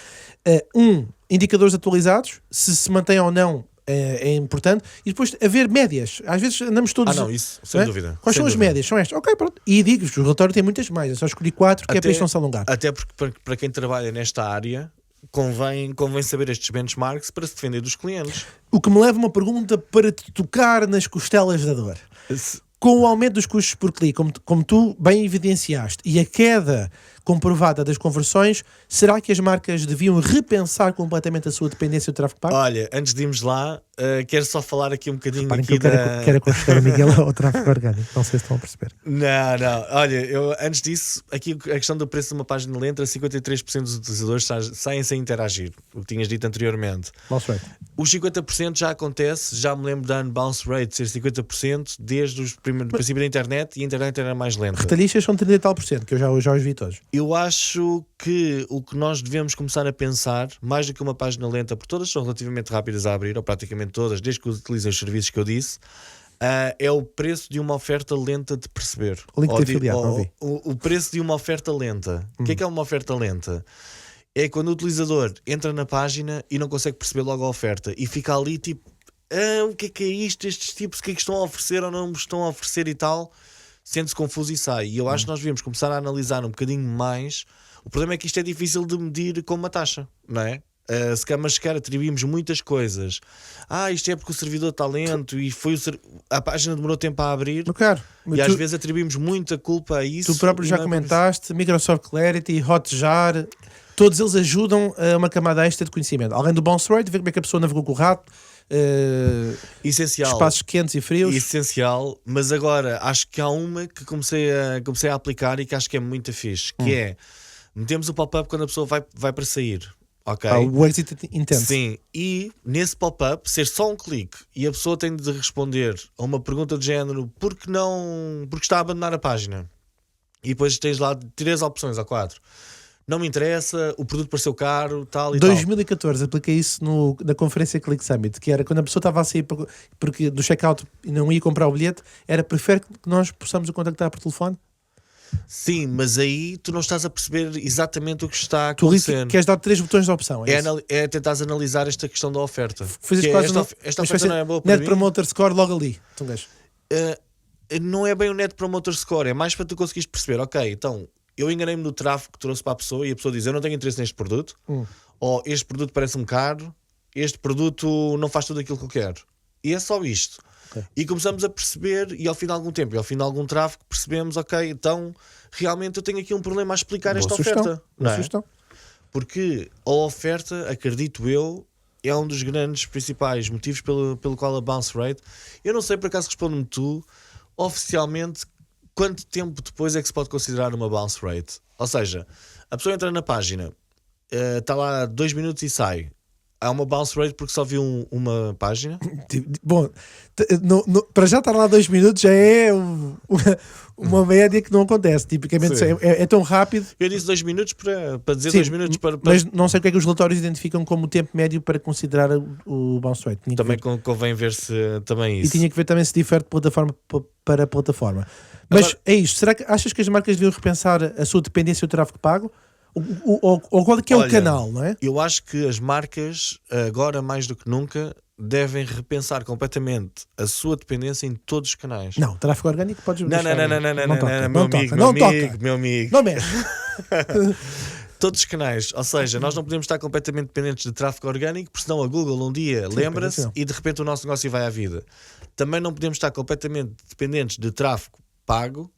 indicadores atualizados, se mantém ou não, é importante, e depois haver médias. Às vezes andamos todos... não, isso, sem dúvida. Quais são as médias? São estas. Ok, pronto. E digo-vos, o relatório tem muitas mais, eu só escolhi 4, que é para isto não se alongar. Até porque para quem trabalha nesta área, convém saber estes benchmarks para se defender dos clientes. O que me leva a uma pergunta para te tocar nas costelas da dor. Com o aumento dos custos por clique, como tu bem evidenciaste, e a queda comprovada das conversões, será que as marcas deviam repensar completamente a sua dependência do tráfego pago? Olha, antes de irmos lá, quero só falar aqui um bocadinho Reparem aqui que eu quero aconselhar o Miguel ao tráfego orgânico. Não sei se estão a perceber. Não. Olha, antes disso, aqui a questão do preço de uma página lenta, 53% dos utilizadores saem sem interagir, o que tinhas dito anteriormente. Bounce rate. Os 50% já acontece, já me lembro da bounce rate ser 50% desde o princípio da internet, e a internet era mais lenta. Retalhistas são 30 e tal %, que eu já os vi todos. Eu acho que o que nós devemos começar a pensar, mais do que uma página lenta, porque todas são relativamente rápidas a abrir, ou praticamente todas, desde que utilizem os serviços que eu disse, é o preço de uma oferta lenta de perceber. O link de afiliado, não vi. O preço de uma oferta lenta. O que é uma oferta lenta? É quando o utilizador entra na página e não consegue perceber logo a oferta e fica ali tipo, o que é isto? Estes tipos, o que é que estão a oferecer ou não me estão a oferecer e tal, sente-se confuso e sai. E eu acho que nós devemos começar a analisar um bocadinho mais. O problema é que isto é difícil de medir com uma taxa, não é? Mas sequer atribuímos muitas coisas. Isto é porque o servidor está lento e a página demorou tempo a abrir. Claro, E às vezes atribuímos muita culpa a isso. Tu próprio já comentaste, Microsoft Clarity, Hotjar, todos eles ajudam a uma camada extra de conhecimento. Além do bounce rate, ver como é que a pessoa navegou com o rato, essencial. Espaços quentes e frios. Essencial, mas agora acho que há uma que comecei a aplicar e que acho que é muito fixe, que é, metemos o pop-up quando a pessoa vai para sair. Ok? O exit intent. Sim, e nesse pop-up ser só um clique e a pessoa tem de responder a uma pergunta de género porque está a abandonar a página, e depois tens lá 3 opções ou 4. Não me interessa, o produto pareceu caro, tal e 2014 apliquei isso na conferência Click Summit, que era quando a pessoa estava a sair porque do checkout e não ia comprar o bilhete, prefere que nós possamos o contactar por telefone. Sim, mas aí tu não estás a perceber exatamente o que está a Tu ali acontecer. queres dar 3 botões de opção. É tentares analisar esta questão da oferta. Fazes quase esta oferta não é boa para Net mim. Promoter Score logo ali. Então, Não é bem o Net Promoter Score, é mais para tu conseguires perceber, ok, então eu enganei-me no tráfego que trouxe para a pessoa e a pessoa diz, eu não tenho interesse neste produto, ou este produto parece-me caro, este produto não faz tudo aquilo que eu quero. E é só isto. Okay. E começamos a perceber, e ao fim de algum tempo, e ao fim de algum tráfego, percebemos, ok, então realmente eu tenho aqui um problema a explicar esta oferta. Não é? Porque a oferta, acredito eu, é um dos grandes principais motivos pelo qual a bounce rate, eu não sei, por acaso responde-me tu, oficialmente, quanto tempo depois é que se pode considerar uma bounce rate? Ou seja, a pessoa entra na página, está lá 2 minutos e sai. Há uma bounce rate porque só viu uma página? Bom, para já estar lá 2 minutos já é uma média que não acontece. Tipicamente é tão rápido. Eu disse 2 minutos para dizer 2 minutos para... Mas não sei o que é que os relatórios identificam como o tempo médio para considerar o bounce rate. Também convém ver se também isso. E tinha que ver também se difere de plataforma para plataforma. Mas agora, é isto. Será que achas que as marcas deviam repensar a sua dependência do tráfego pago? Ou qual é que é o canal, não é? Eu acho que as marcas, agora mais do que nunca, devem repensar completamente a sua dependência em todos os canais. Não, tráfego orgânico podes não, meu amigo. Não mexe. Todos os canais, ou seja, nós não podemos estar completamente dependentes de tráfego orgânico, porque senão a Google um dia lembra-se e de repente o nosso negócio vai à vida. Também não podemos estar completamente dependentes de tráfego pago,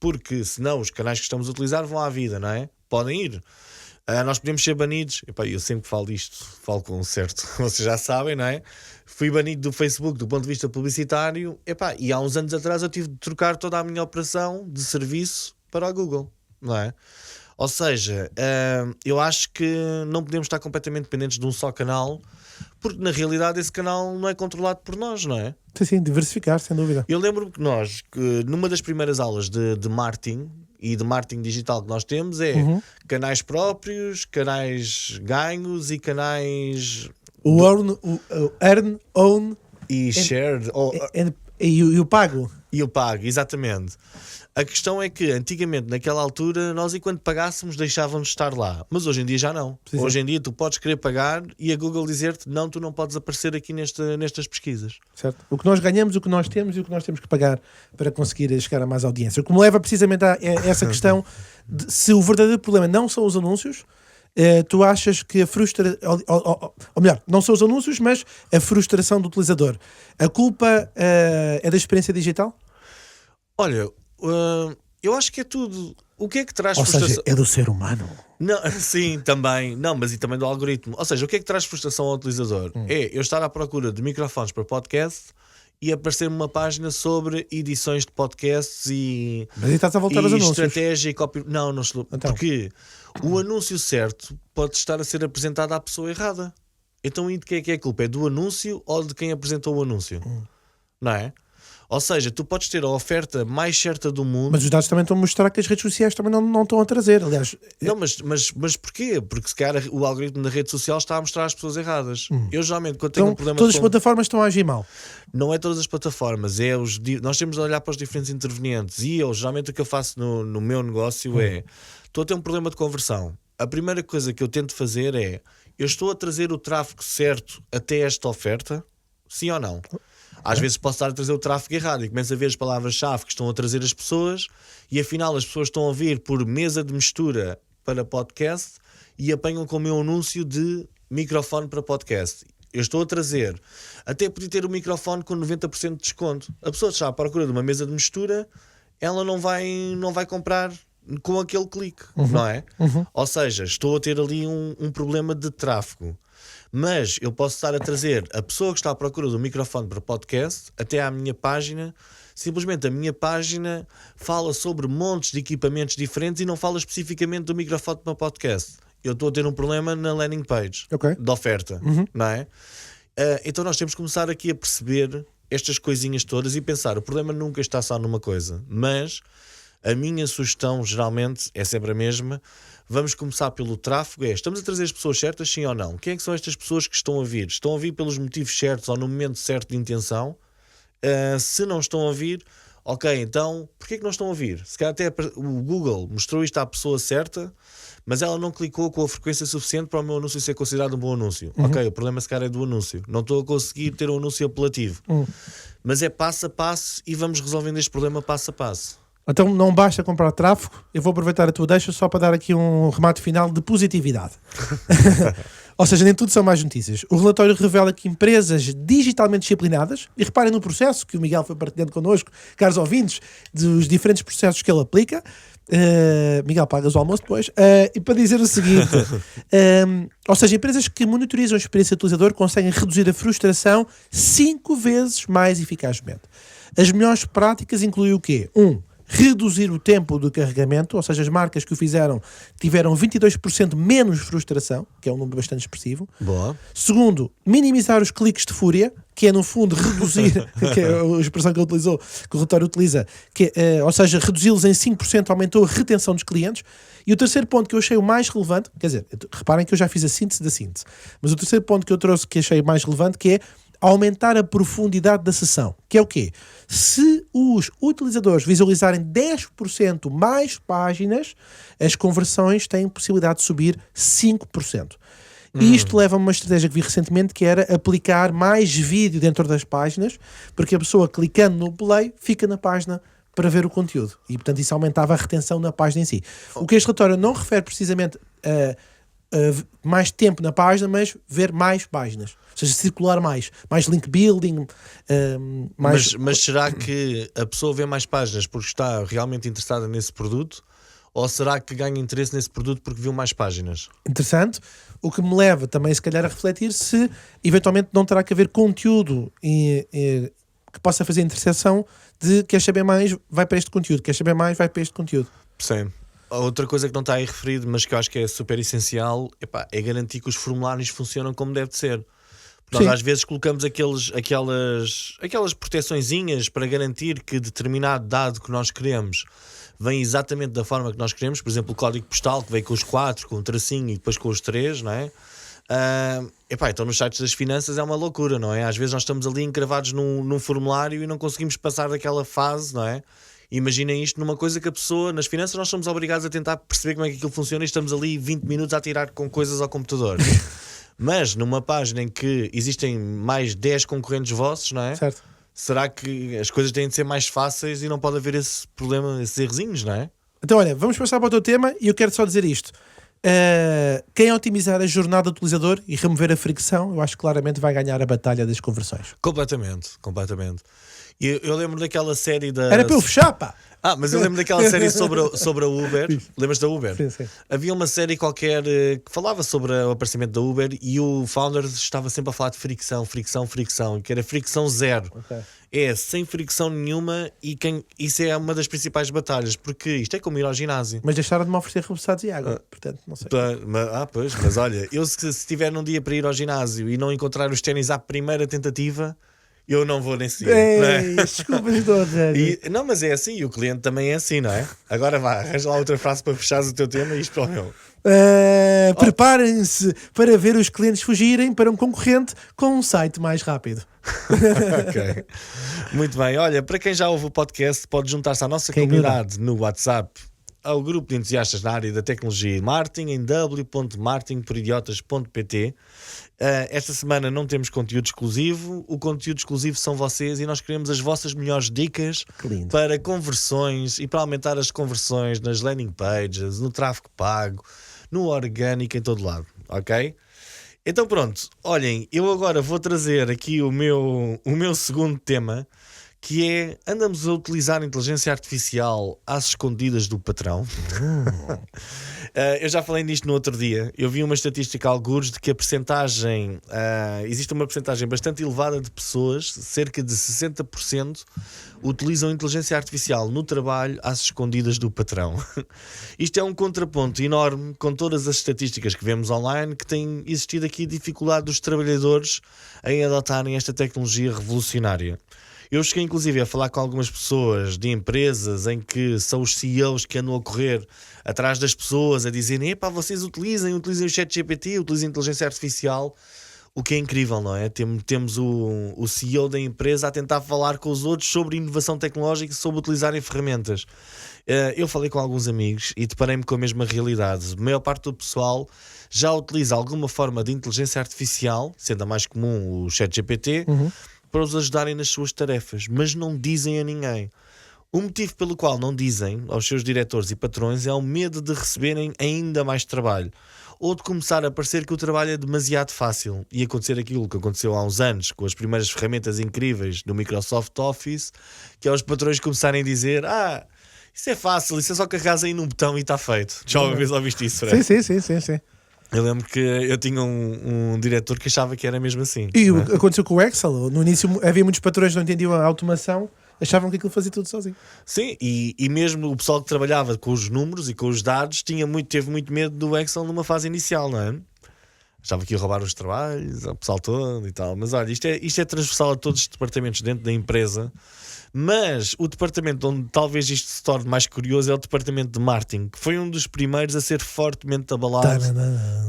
porque senão os canais que estamos a utilizar vão à vida, não é? Podem ir. Nós podemos ser banidos. Epá, eu sempre falo isto, falo com certo. Vocês já sabem, não é? Fui banido do Facebook do ponto de vista publicitário. Epá, e há uns anos atrás eu tive de trocar toda a minha operação de serviço para a Google, não é? Ou seja, eu acho que não podemos estar completamente dependentes de um só canal, porque na realidade esse canal não é controlado por nós, não é? Sim, diversificar, sem dúvida. Eu lembro-me que nós, numa das primeiras aulas de marketing e de marketing digital que nós temos, canais próprios, canais ganhos e canais... Earn, own e shared. E o pago. E o pago, exatamente. A questão é que antigamente, naquela altura, nós enquanto pagássemos deixávamos de estar lá. Mas hoje em dia já não. Sim. Hoje em dia tu podes querer pagar e a Google dizer-te não, tu não podes aparecer aqui nestas pesquisas. Certo. O que nós ganhamos, o que nós temos e o que nós temos que pagar para conseguir chegar a mais audiência. O que me leva precisamente a essa questão de se o verdadeiro problema não são os anúncios, tu achas que a frustração, ou melhor, não são os anúncios, mas a frustração do utilizador. A culpa é da experiência digital? Olha... eu acho que é tudo. O que é que traz frustração? Seja, é do ser humano. Não, sim, também. Não, mas e também do algoritmo. Ou seja, o que é que traz frustração ao utilizador? É eu estar à procura de microfones para podcast e aparecer-me uma página sobre edições de podcasts e... Mas aí estás a voltar aos anúncios. Estratégia e copy... Não estou... Então. Porque o anúncio certo pode estar a ser apresentado à pessoa errada. Então e de quem é que é a culpa? É do anúncio ou de quem apresentou o anúncio? Não é? Ou seja, tu podes ter a oferta mais certa do mundo. Mas os dados também estão a mostrar que as redes sociais também não estão a trazer. Aliás, não, mas porquê? Porque se calhar o algoritmo da rede social está a mostrar as pessoas erradas. Eu geralmente, quando tenho um problema. Todas as plataformas estão a agir mal. Não é todas as plataformas, nós temos de olhar para os diferentes intervenientes. E geralmente o que eu faço no meu negócio estou a ter um problema de conversão. A primeira coisa que eu tento fazer é: eu estou a trazer o tráfego certo até esta oferta? Sim ou não? Às vezes posso estar a trazer o tráfego errado e começo a ver as palavras-chave que estão a trazer as pessoas e afinal as pessoas estão a ouvir por mesa de mistura para podcast e apanham com o meu anúncio de microfone para podcast. Eu estou a trazer, até podia ter o microfone com 90% de desconto. A pessoa está à procura de uma mesa de mistura, ela não vai comprar com aquele clique, não é? Ou seja, estou a ter ali um problema de tráfego. Mas eu posso estar a trazer a pessoa que está à procura do microfone para podcast até à minha página. Simplesmente a minha página fala sobre montes de equipamentos diferentes e não fala especificamente do microfone para podcast. Eu estou a ter um problema na landing page de oferta, não é? Então nós temos que começar aqui a perceber estas coisinhas todas e pensar, o problema nunca está só numa coisa, mas a minha sugestão geralmente é sempre a mesma. Vamos começar pelo tráfego. Estamos a trazer as pessoas certas, sim ou não? Quem é que são estas pessoas que estão a vir? Estão a vir pelos motivos certos ou no momento certo de intenção? Se não estão a vir, ok, então porquê que não estão a vir? Se calhar até o Google mostrou isto à pessoa certa, mas ela não clicou com a frequência suficiente para o meu anúncio ser considerado um bom anúncio. Ok, o problema se calhar é do anúncio. Não estou a conseguir ter um anúncio apelativo. Mas é passo a passo e vamos resolvendo este problema passo a passo. Então não basta comprar tráfego. Eu vou aproveitar a tua deixa só para dar aqui um remate final de positividade. Ou seja, nem tudo são mais notícias. O relatório revela que empresas digitalmente disciplinadas, e reparem no processo que o Miguel foi partilhando connosco, caros ouvintes, dos diferentes processos que ele aplica. Miguel, pagas o almoço depois. E para dizer o seguinte, ou seja, empresas que monitorizam a experiência do utilizador conseguem reduzir a frustração 5 vezes mais eficazmente. As melhores práticas incluem o quê? Reduzir o tempo do carregamento, ou seja, as marcas que o fizeram tiveram 22% menos frustração, que é um número bastante expressivo. Boa. Segundo, minimizar os cliques de fúria, que é no fundo reduzir, que é a expressão que ele utilizou, que o relatório utiliza, ou seja, reduzi-los em 5% aumentou a retenção dos clientes. E o terceiro ponto que eu achei o mais relevante, quer dizer, reparem que eu já fiz a síntese da síntese, mas o terceiro ponto que eu trouxe que achei mais relevante, que é aumentar a profundidade da sessão, que é o quê? Se os utilizadores visualizarem 10% mais páginas, as conversões têm possibilidade de subir 5%. E isto leva a uma estratégia que vi recentemente, que era aplicar mais vídeo dentro das páginas, porque a pessoa clicando no play fica na página para ver o conteúdo. E, portanto, isso aumentava a retenção na página em si. O que este relatório não refere precisamente a mais tempo na página, mas ver mais páginas. Ou seja, circular mais link building, mais... Mas será que a pessoa vê mais páginas porque está realmente interessada nesse produto? Ou será que ganha interesse nesse produto porque viu mais páginas? Interessante. O que me leva também, se calhar, a refletir se eventualmente não terá que haver conteúdo que possa fazer a interseção de quer saber mais, vai para este conteúdo, quer saber mais, vai para este conteúdo. Sim. Outra coisa que não está aí referido, mas que eu acho que é super essencial, é garantir que os formulários funcionam como deve de ser. Nós às vezes colocamos aquelas proteçõezinhas para garantir que determinado dado que nós queremos vem exatamente da forma que nós queremos. Por exemplo, o código postal que vem com os 4, com o tracinho e depois com os 3, não é? Então nos sites das finanças é uma loucura, não é? Às vezes nós estamos ali encravados num formulário e não conseguimos passar daquela fase, não é? Imaginem isto numa coisa que a pessoa, nas finanças nós somos obrigados a tentar perceber como é que aquilo funciona e estamos ali 20 minutos a tirar com coisas ao computador. Mas numa página em que existem mais 10 concorrentes vossos, não é? Certo. Será que as coisas têm de ser mais fáceis e não pode haver esse problema, esses errozinhos, não é? Então, olha, vamos passar para o teu tema e eu quero só dizer isto. Quem otimizar a jornada do utilizador e remover a fricção, eu acho que claramente vai ganhar a batalha das conversões. Completamente. E eu lembro daquela série da... Era para eu fechar, pá! Mas eu lembro daquela série sobre a Uber. Lembras da Uber? Sim. Havia uma série qualquer que falava sobre o aparecimento da Uber e o founder estava sempre a falar de fricção, que era fricção zero. Okay. Sem fricção nenhuma isso é uma das principais batalhas, porque isto é como ir ao ginásio. Mas deixaram de me oferecer repousados e água, portanto, não sei. Pois, mas olha, eu se tiver num dia para ir ao ginásio e não encontrar os ténis à primeira tentativa... Eu não vou nesse dia. Desculpas todas. Não, mas é assim, e o cliente também é assim, não é? Agora vá, arranja lá outra frase para fechares o teu tema e isto para o meu. Preparem-se para ver os clientes fugirem para um concorrente com um site mais rápido. Ok. Muito bem. Olha, para quem já ouve o podcast, pode juntar-se à nossa comunidade no WhatsApp, ao grupo de entusiastas na área da tecnologia e marketing em w.marketingporidiotas.pt. Esta semana não temos conteúdo exclusivo. O conteúdo exclusivo são vocês e nós queremos as vossas melhores dicas para conversões e para aumentar as conversões nas landing pages, no tráfego pago, no orgânico, em todo lado, ok? Então pronto, olhem, eu agora vou trazer aqui o meu segundo tema, que é, andamos a utilizar a inteligência artificial às escondidas do patrão. Eu já falei nisto no outro dia. Eu vi uma estatística, algures, de que a percentagem, existe uma percentagem bastante elevada de pessoas, cerca de 60%, utilizam a inteligência artificial no trabalho às escondidas do patrão. Isto é um contraponto enorme com todas as estatísticas que vemos online, que tem existido aqui dificuldade dos trabalhadores em adotarem esta tecnologia revolucionária. Eu cheguei inclusive a falar com algumas pessoas de empresas em que são os CEOs que andam a correr atrás das pessoas a dizerem: epá, vocês utilizem o ChatGPT, utilizem a inteligência artificial. O que é incrível, não é? Temos o CEO da empresa a tentar falar com os outros sobre inovação tecnológica e sobre utilizarem ferramentas. Eu falei com alguns amigos e deparei-me com a mesma realidade. A maior parte do pessoal já utiliza alguma forma de inteligência artificial, sendo a mais comum o ChatGPT, para os ajudarem nas suas tarefas, mas não dizem a ninguém. O motivo pelo qual não dizem aos seus diretores e patrões é o medo de receberem ainda mais trabalho, ou de começar a parecer que o trabalho é demasiado fácil e acontecer aquilo que aconteceu há uns anos com as primeiras ferramentas incríveis do Microsoft Office, que é os patrões começarem a dizer: isso é fácil, isso é só carregar aí num botão e está feito. Já uma vez ouviste isso, Fred? Sim. Eu lembro que eu tinha um diretor que achava que era mesmo assim. E aconteceu com o Excel. No início havia muitos patrões que não entendiam a automação, achavam que aquilo fazia tudo sozinho. Sim, e mesmo o pessoal que trabalhava com os números e com os dados teve muito medo do Excel numa fase inicial, não é? Achava que ia roubar os trabalhos, o pessoal todo e tal. Mas olha, isto é transversal a todos os departamentos dentro da empresa. Mas o departamento onde talvez isto se torne mais curioso é o departamento de marketing, que foi um dos primeiros a ser fortemente abalado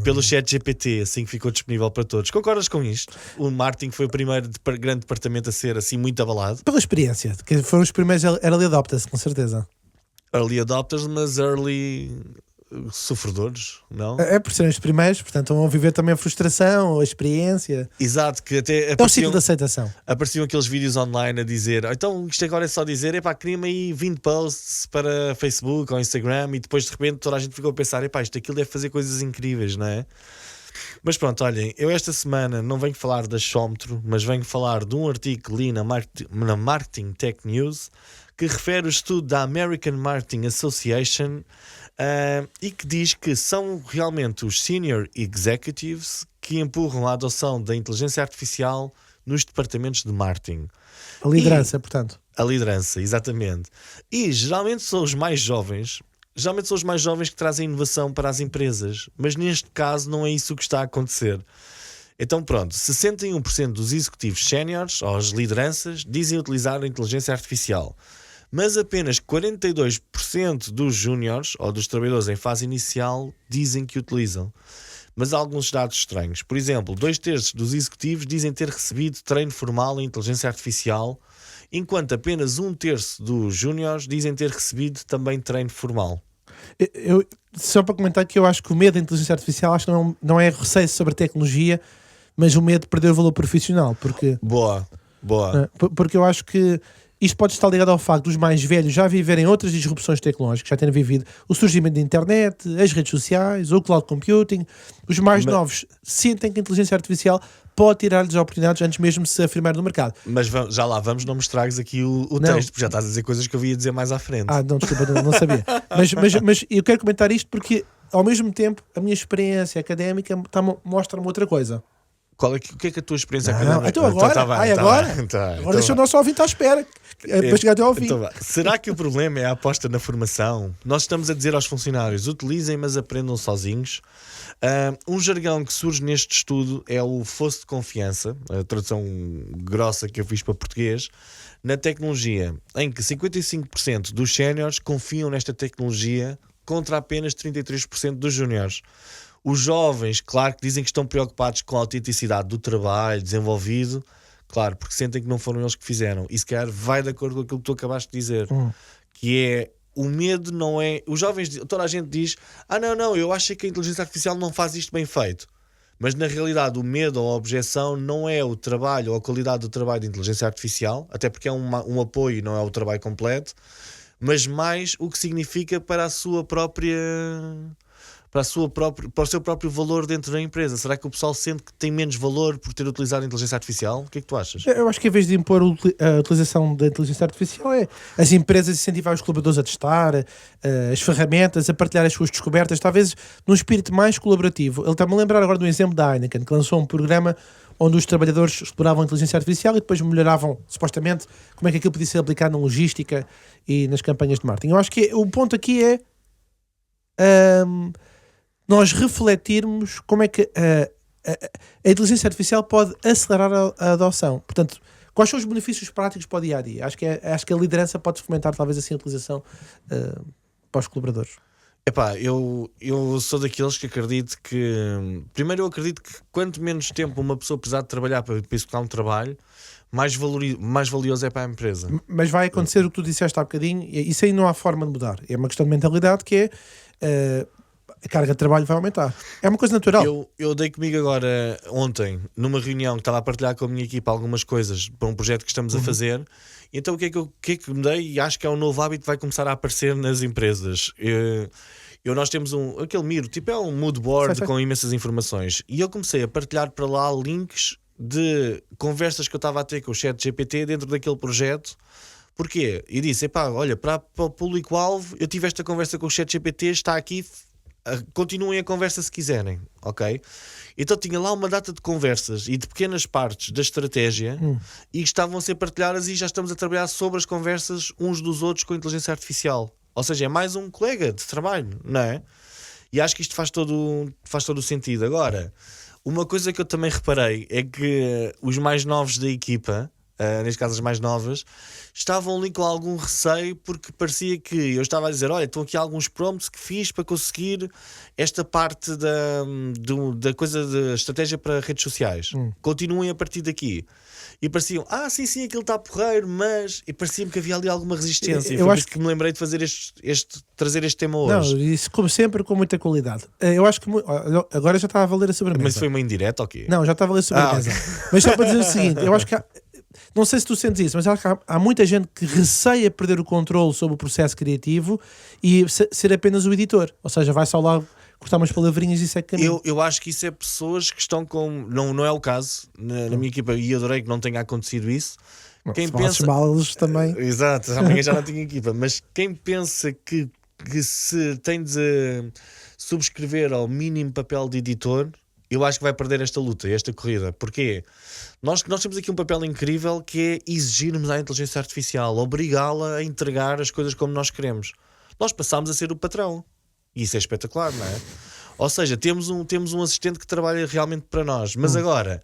pelo ChatGPT, assim que ficou disponível para todos. Concordas com isto? O marketing foi o primeiro grande departamento a ser assim muito abalado? Pela experiência, que foram os primeiros early adopters, com certeza. Early adopters, mas early sofredores, não? É por serem os primeiros, portanto vão viver também a frustração, a experiência. Exato, que até É um ciclo de aceitação. Apareciam aqueles vídeos online a dizer: então isto agora é só dizer, epá, cria-me aí 20 posts para Facebook ou Instagram, e depois de repente toda a gente ficou a pensar: epá, isto aquilo deve fazer coisas incríveis, não é? Mas pronto, olhem, eu esta semana não venho falar da Achómetro, mas venho falar de um artigo que li na Marketing Tech News, que refere o estudo da American Marketing Association, e que diz que são realmente os senior executives que empurram a adoção da inteligência artificial nos departamentos de marketing. A liderança, portanto. A liderança, exatamente. E geralmente são os mais jovens. Geralmente são os mais jovens que trazem inovação para as empresas, mas neste caso não é isso que está a acontecer. Então pronto, 61% dos executivos séniores, ou as lideranças, dizem utilizar a inteligência artificial, mas apenas 42% dos júniores, ou dos trabalhadores em fase inicial, dizem que utilizam. Mas há alguns dados estranhos. Por exemplo, 2/3 dos executivos dizem ter recebido treino formal em inteligência artificial, enquanto apenas 1/3 dos júniores dizem ter recebido também treino formal. Só para comentar que eu acho que o medo da inteligência artificial acho que não é receio sobre a tecnologia, mas o medo de perder o valor profissional. Boa. Porque eu acho que isto pode estar ligado ao facto dos mais velhos já viverem outras disrupções tecnológicas, já terem vivido o surgimento da internet, as redes sociais, o cloud computing. Os mais novos sentem que a inteligência artificial pode tirar-lhes oportunidades antes mesmo de se afirmar no mercado. Mas já lá vamos, não me estragues aqui o texto, porque já estás a dizer coisas que eu ia dizer mais à frente. Não, desculpa, não sabia. Mas eu quero comentar isto porque, ao mesmo tempo, a minha experiência académica mostra-me outra coisa. O que é que a tua experiência académica? Então agora? Agora deixa o nosso ouvinte à espera para chegar até ao fim. Então, será que o problema é a aposta na formação? Nós estamos a dizer aos funcionários: utilizem, mas aprendam sozinhos. Um jargão que surge neste estudo é o fosso de confiança, a tradução grossa que eu fiz para português, na tecnologia, em que 55% dos séniores confiam nesta tecnologia contra apenas 33% dos júniores. Os jovens, claro que dizem que estão preocupados com a autenticidade do trabalho desenvolvido, claro, porque sentem que não foram eles que fizeram. E se calhar vai de acordo com aquilo que tu acabaste de dizer, que é: o medo não é... Os jovens, toda a gente diz: não, eu acho que a inteligência artificial não faz isto bem feito. Mas na realidade o medo ou a objeção não é o trabalho ou a qualidade do trabalho de inteligência artificial, até porque é um apoio, não é o trabalho completo, mas mais o que significa para a sua própria para o seu próprio valor dentro da empresa? Será que o pessoal sente que tem menos valor por ter utilizado a inteligência artificial? O que é que tu achas? Eu acho que em vez de impor a utilização da inteligência artificial é as empresas incentivar os colaboradores a testar as ferramentas, a partilhar as suas descobertas, talvez num espírito mais colaborativo. Ele está-me a lembrar agora do exemplo da Heineken, que lançou um programa onde os trabalhadores exploravam a inteligência artificial e depois melhoravam, supostamente, como é que aquilo podia ser aplicado na logística e nas campanhas de marketing. Eu acho que o ponto aqui é nós refletirmos como é que a inteligência artificial pode acelerar a adoção. Portanto, quais são os benefícios práticos para o dia-a-dia? Acho que a liderança pode fomentar talvez assim a utilização para os colaboradores. Epá, eu sou daqueles que acredito que... Primeiro, eu acredito que quanto menos tempo uma pessoa precisar de trabalhar para executar um trabalho, mais valioso é para a empresa. Mas vai acontecer o que tu disseste há bocadinho, e isso aí não há forma de mudar. É uma questão de mentalidade que é... a carga de trabalho vai aumentar. É uma coisa natural. Eu dei comigo agora, ontem, numa reunião que estava a partilhar com a minha equipa algumas coisas para um projeto que estamos a fazer. Então o que é que me dei? E acho que é um novo hábito que vai começar a aparecer nas empresas. Nós temos aquele Miro, tipo é um mood board com imensas informações. E eu comecei a partilhar para lá links de conversas que eu estava a ter com o ChatGPT dentro daquele projeto. Porquê? E disse, olha, para o público-alvo, eu tive esta conversa com o ChatGPT, está aqui... Continuem a conversa se quiserem, ok? Então tinha lá uma data de conversas e de pequenas partes da estratégia e estavam a ser partilhadas e já estamos a trabalhar sobre as conversas uns dos outros com a inteligência artificial. Ou seja, é mais um colega de trabalho, não é? E acho que isto faz todo o sentido. Agora, uma coisa que eu também reparei é que os mais novos da equipa, neste caso as mais novas, estavam ali com algum receio porque parecia que eu estava a dizer, olha, estão aqui alguns prompts que fiz para conseguir esta parte da coisa da estratégia para redes sociais. Continuem a partir daqui. E pareciam, sim, aquilo está porreiro, mas... E parecia-me que havia ali alguma resistência. Eu acho que me lembrei de fazer trazer este tema hoje. Não, isso como sempre com muita qualidade. Eu acho que... Agora já está a valer a sobremesa. Mas foi uma indireta ou quê? Não, já está a valer a sobremesa. Mas só para dizer o seguinte, eu acho que não sei se tu sentes isso, mas acho que há muita gente que receia perder o controle sobre o processo criativo e ser apenas o editor. Ou seja, vai só lá cortar umas palavrinhas e segue caminho. Eu acho que isso é pessoas que estão com... Não é o caso na minha equipa e adorei que não tenha acontecido isso. Quem pensa... mal também. Exato, amanhã já não tinha equipa. Mas quem pensa que se tem de subscrever ao mínimo papel de editor, eu acho que vai perder esta luta, esta corrida. Porquê? Nós temos aqui um papel incrível que é exigirmos à inteligência artificial, obrigá-la a entregar as coisas como nós queremos. Nós passamos a ser o patrão. E isso é espetacular, não é? Ou seja, temos um assistente que trabalha realmente para nós. Mas agora,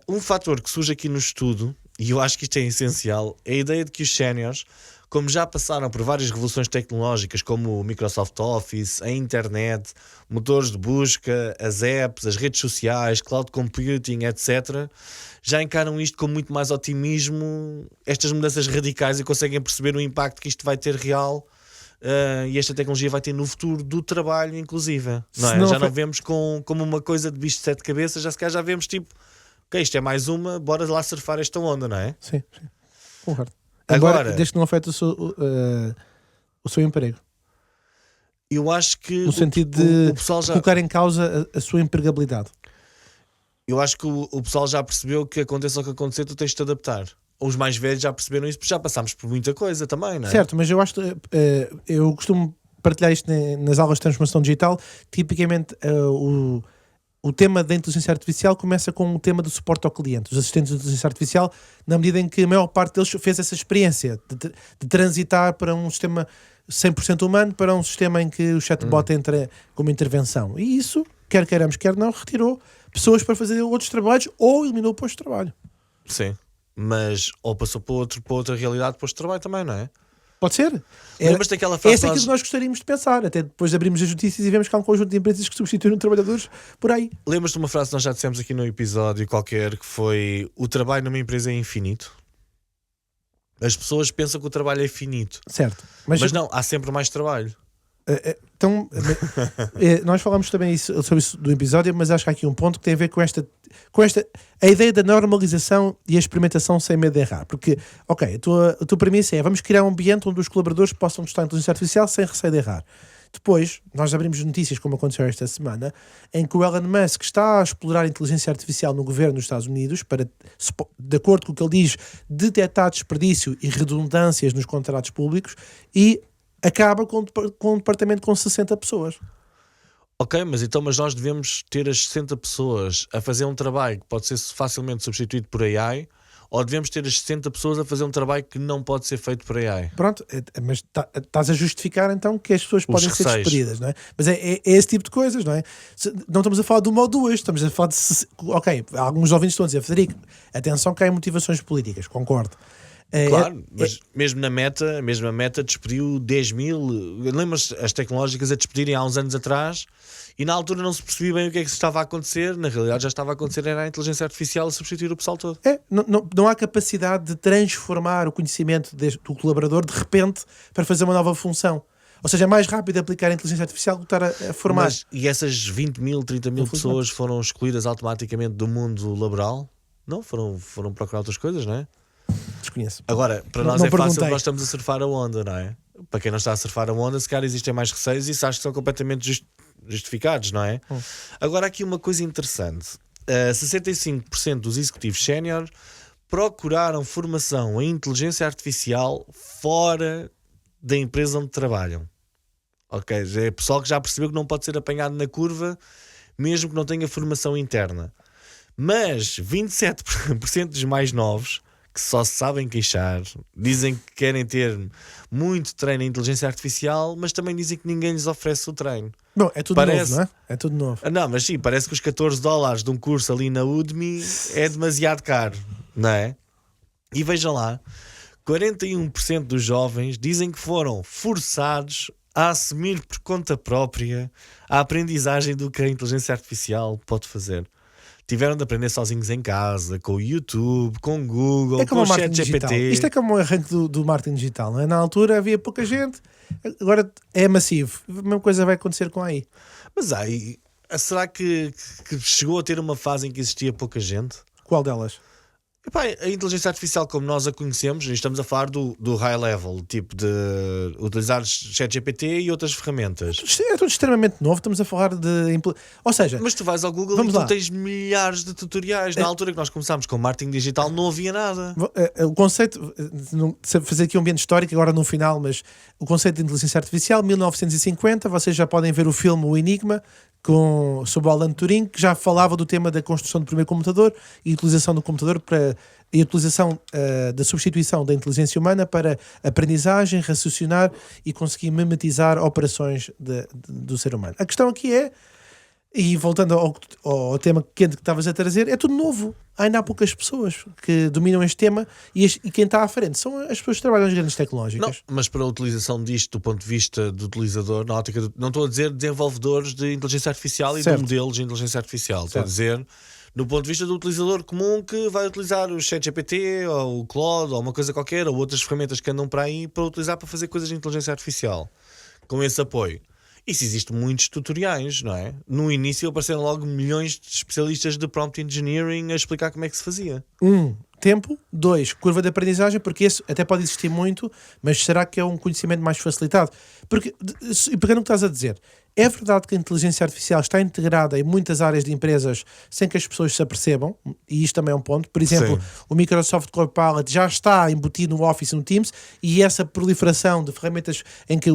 um fator que surge aqui no estudo, e eu acho que isto é essencial, é a ideia de que os séniores, como já passaram por várias revoluções tecnológicas, como o Microsoft Office, a internet, motores de busca, as apps, as redes sociais, cloud computing, etc., já encaram isto com muito mais otimismo, estas mudanças radicais, e conseguem perceber o impacto que isto vai ter real e esta tecnologia vai ter no futuro do trabalho, inclusive. Não é? Já não vemos como uma coisa de bicho de sete cabeças, já vemos tipo, ok, isto é mais uma, bora lá surfar esta onda, não é? Sim. Concordo. Agora, desde que não afeta o seu emprego. Eu acho que no sentido de o pessoal já... colocar em causa a sua empregabilidade. Eu acho que o pessoal já percebeu que aconteça o que acontecer, tu tens de te adaptar. Os mais velhos já perceberam isso, porque já passámos por muita coisa também, não é? Certo, mas eu acho que eu costumo partilhar isto nas aulas de transformação digital. Tipicamente o tema da inteligência artificial começa com o tema do suporte ao cliente, os assistentes de inteligência artificial, na medida em que a maior parte deles fez essa experiência de transitar para um sistema 100% humano para um sistema em que o chatbot entra como intervenção. E isso, quer queiramos, quer não, retirou pessoas para fazer outros trabalhos ou eliminou o posto de trabalho. Sim, mas ou passou para outra realidade de posto de trabalho também, não é? Pode ser. Lembras-te daquela frase? Essa é aquilo que nós gostaríamos de pensar. Até depois abrimos as notícias e vemos que há um conjunto de empresas que substituem trabalhadores por aí. Lembras-te de uma frase que nós já dissemos aqui no episódio qualquer, que foi: o trabalho numa empresa é infinito? As pessoas pensam que o trabalho é finito. Certo. Mas não, há sempre mais trabalho. Então, nós falámos também sobre isso do episódio, mas acho que há aqui um ponto que tem a ver com esta a ideia da normalização e a experimentação sem medo de errar. Porque, ok, a tua premissa é: vamos criar um ambiente onde os colaboradores possam testar a inteligência artificial sem receio de errar. Depois, nós abrimos notícias, como aconteceu esta semana, em que o Elon Musk está a explorar a inteligência artificial no governo dos Estados Unidos para, de acordo com o que ele diz, detectar desperdício e redundâncias nos contratos públicos, e acaba com um departamento com 60 pessoas. Ok, mas nós devemos ter as 60 pessoas a fazer um trabalho que pode ser facilmente substituído por AI, ou devemos ter as 60 pessoas a fazer um trabalho que não pode ser feito por AI? Pronto, mas estás a justificar então que as pessoas podem ser receios. despedidas, não é? Mas é esse tipo de coisas, não é? Não estamos a falar de uma ou duas, estamos a falar de... Ok, alguns ouvintes estão a dizer, Frederico, atenção que há motivações políticas, concordo. Claro, mas mesmo a Meta despediu 10 mil, lembras as tecnológicas a despedirem há uns anos atrás, e na altura não se percebia bem o que é que estava a acontecer. Na realidade já estava a acontecer, era a inteligência artificial a substituir o pessoal todo. Não há capacidade de transformar o conhecimento do colaborador de repente para fazer uma nova função. Ou seja, é mais rápido aplicar a inteligência artificial do que estar a formar. E essas 20 mil, 30 mil pessoas foram excluídas automaticamente do mundo laboral? Não, foram procurar outras coisas, não é? Desconheço. Agora, para nós não é fácil, perguntei. nós estamos a surfar a onda, não é? Para quem não está a surfar a onda, se calhar existem mais receios, e isso acho que são completamente justificados, não é? Agora, aqui uma coisa interessante: 65% dos executivos sénior procuraram formação em inteligência artificial fora da empresa onde trabalham. Ok, é pessoal que já percebeu que não pode ser apanhado na curva, mesmo que não tenha formação interna. Mas 27% dos mais novos, que só se sabem queixar, dizem que querem ter muito treino em inteligência artificial, mas também dizem que ninguém lhes oferece o treino. Bom, é tudo novo, não é? É tudo novo. Não, mas sim, parece que os $14 de um curso ali na Udemy é demasiado caro, não é? E vejam lá, 41% dos jovens dizem que foram forçados a assumir por conta própria a aprendizagem do que a inteligência artificial pode fazer. Tiveram de aprender sozinhos em casa, com o YouTube, com o Google, com o ChatGPT. Isto é como um arranque do marketing digital, não é? Na altura havia pouca gente, agora é massivo. A mesma coisa vai acontecer com a AI. Mas aí, será que chegou a ter uma fase em que existia pouca gente? Qual delas? Epá, a inteligência artificial como nós a conhecemos, e estamos a falar do high level, tipo de utilizar ChatGPT e outras ferramentas. É tudo extremamente novo, estamos a falar de... Ou seja... Mas tu vais ao Google e tu tens milhares de tutoriais. Na altura que nós começámos com marketing digital não havia nada. O conceito, fazer aqui um ambiente histórico agora no final, mas o conceito de inteligência artificial, 1950, vocês já podem ver o filme O Enigma, sobre o Alan Turing, que já falava do tema da construção do primeiro computador e utilização do computador e a utilização da substituição da inteligência humana para aprendizagem, raciocinar e conseguir memetizar operações do ser humano. A questão aqui é, e voltando ao tema quente que estavas a trazer, é tudo novo. Ainda há poucas pessoas que dominam este tema e quem está à frente são as pessoas que trabalham nas grandes tecnológicas. Não, mas para a utilização disto do ponto de vista do utilizador, na ótica não estou a dizer desenvolvedores de inteligência artificial e de modelos de inteligência artificial. Estou a dizer do ponto de vista do utilizador comum que vai utilizar o ChatGPT ou o Claude ou uma coisa qualquer ou outras ferramentas que andam para aí para utilizar para fazer coisas de inteligência artificial. Com esse apoio. Isso existe muitos tutoriais, não é? No início apareceram logo milhões de especialistas de prompt engineering a explicar como é que se fazia. Tempo. 2, curva de aprendizagem, porque esse até pode existir muito, mas será que é um conhecimento mais facilitado? Porque no que estás a dizer, é verdade que a inteligência artificial está integrada em muitas áreas de empresas sem que as pessoas se apercebam, e isto também é um ponto. Por exemplo, o Microsoft Copilot já está embutido no Office e no Teams, e essa proliferação de ferramentas em que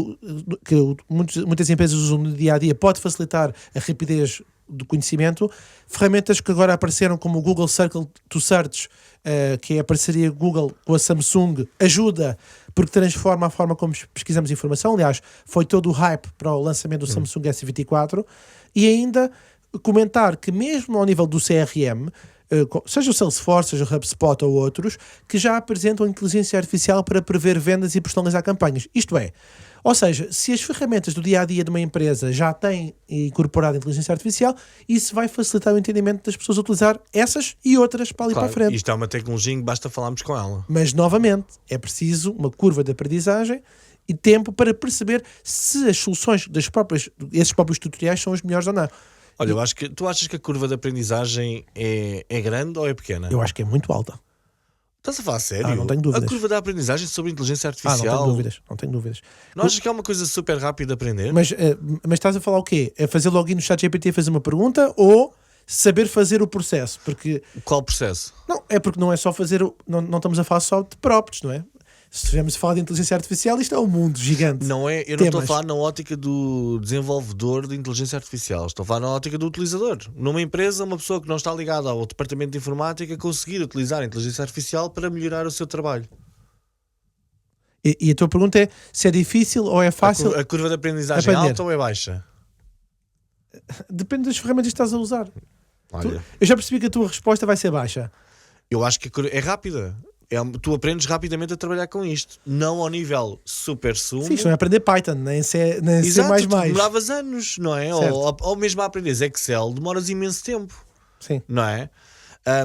muitas empresas usam no dia-a-dia pode facilitar a rapidez do conhecimento. Ferramentas que agora apareceram como o Google Circle to Search, que é a parceria Google com a Samsung, ajuda porque transforma a forma como pesquisamos informação. Aliás, foi todo o hype para o lançamento do Samsung S24. E ainda comentar que mesmo ao nível do CRM, seja o Salesforce, seja o HubSpot ou outros, que já apresentam inteligência artificial para prever vendas e personalizar campanhas. Isto é, ou seja, se as ferramentas do dia-a-dia de uma empresa já têm incorporado a inteligência artificial, isso vai facilitar o entendimento das pessoas a utilizar essas e outras para ali para a frente. Isto é uma tecnologia em que basta falarmos com ela. Mas, novamente, é preciso uma curva de aprendizagem e tempo para perceber se as soluções esses próprios tutoriais são as melhores ou não. Olha, tu achas que a curva de aprendizagem é grande ou é pequena? Eu acho que é muito alta. Estás a falar a sério? não tenho dúvidas. A curva da aprendizagem sobre inteligência Não artificial. não tenho dúvidas. Não achas que é uma coisa super rápida de aprender? Mas estás a falar o quê? É fazer login no ChatGPT e fazer uma pergunta ou saber fazer o processo? Porque Qual processo? não, é porque não é só fazer não estamos a falar só de prompts, não é? Se estivermos a falar de inteligência artificial, isto é um mundo gigante. Não é, eu não estou a falar na ótica do desenvolvedor de inteligência artificial, estou a falar na ótica do utilizador. Numa empresa, uma pessoa que não está ligada ao departamento de informática conseguir utilizar a inteligência artificial para melhorar o seu trabalho. E a tua pergunta é se é difícil ou é fácil? A curva de aprendizagem é aprender. alta ou é baixa? Depende das ferramentas que estás a usar. Olha, Eu já percebi que a tua resposta vai ser baixa. eu acho que é rápida. Tu aprendes rapidamente a trabalhar com isto. Não ao nível super sumo. Sim, isto não é aprender Python, nem C++. Exato, tu demoravas anos, não é? Certo. Ou mesmo a aprenderes Excel, demoras imenso tempo, Sim. não é?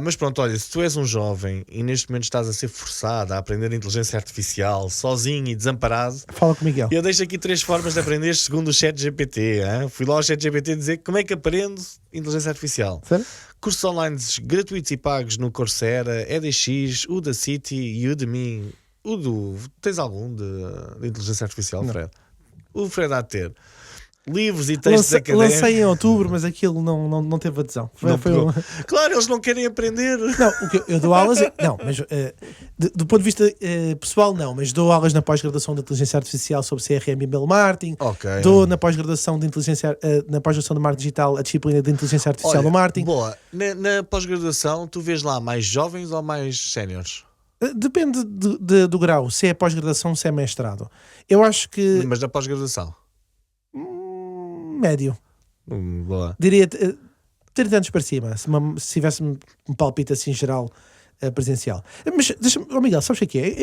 Mas pronto, olha, se tu és um jovem e neste momento estás a ser forçado a aprender inteligência artificial sozinho e desamparado, Fala com o Miguel. eu deixo aqui 3 formas de aprender segundo o ChatGPT. Fui lá ao ChatGPT dizer como é que aprendo inteligência artificial. Sério? Cursos online gratuitos e pagos no Coursera, EDX, Udacity, Udemy. Tens algum de inteligência artificial, Não. Fred? O Fred há de ter. Livros e textos académicos. Lancei em outubro, mas aquilo não teve adesão. Não Foi pegou. um- Claro, eles não querem aprender. Não, o que eu dou aulas. Não, mas do ponto de vista pessoal, não. Mas dou aulas na pós-graduação de inteligência artificial sobre CRM e e-mail marketing. Ok. Dou na pós-graduação de inteligência, na pós-graduação de marketing digital a disciplina de inteligência artificial no marketing. Boa. Na pós-graduação, tu vês lá mais jovens ou mais séniores? Depende do grau, se é pós-graduação, se é mestrado. Eu acho que Mas na pós-graduação. médio. Boa. Diria 30 anos para cima, se tivesse um palpite assim geral presencial. Mas deixa-me, Miguel, sabes o que é?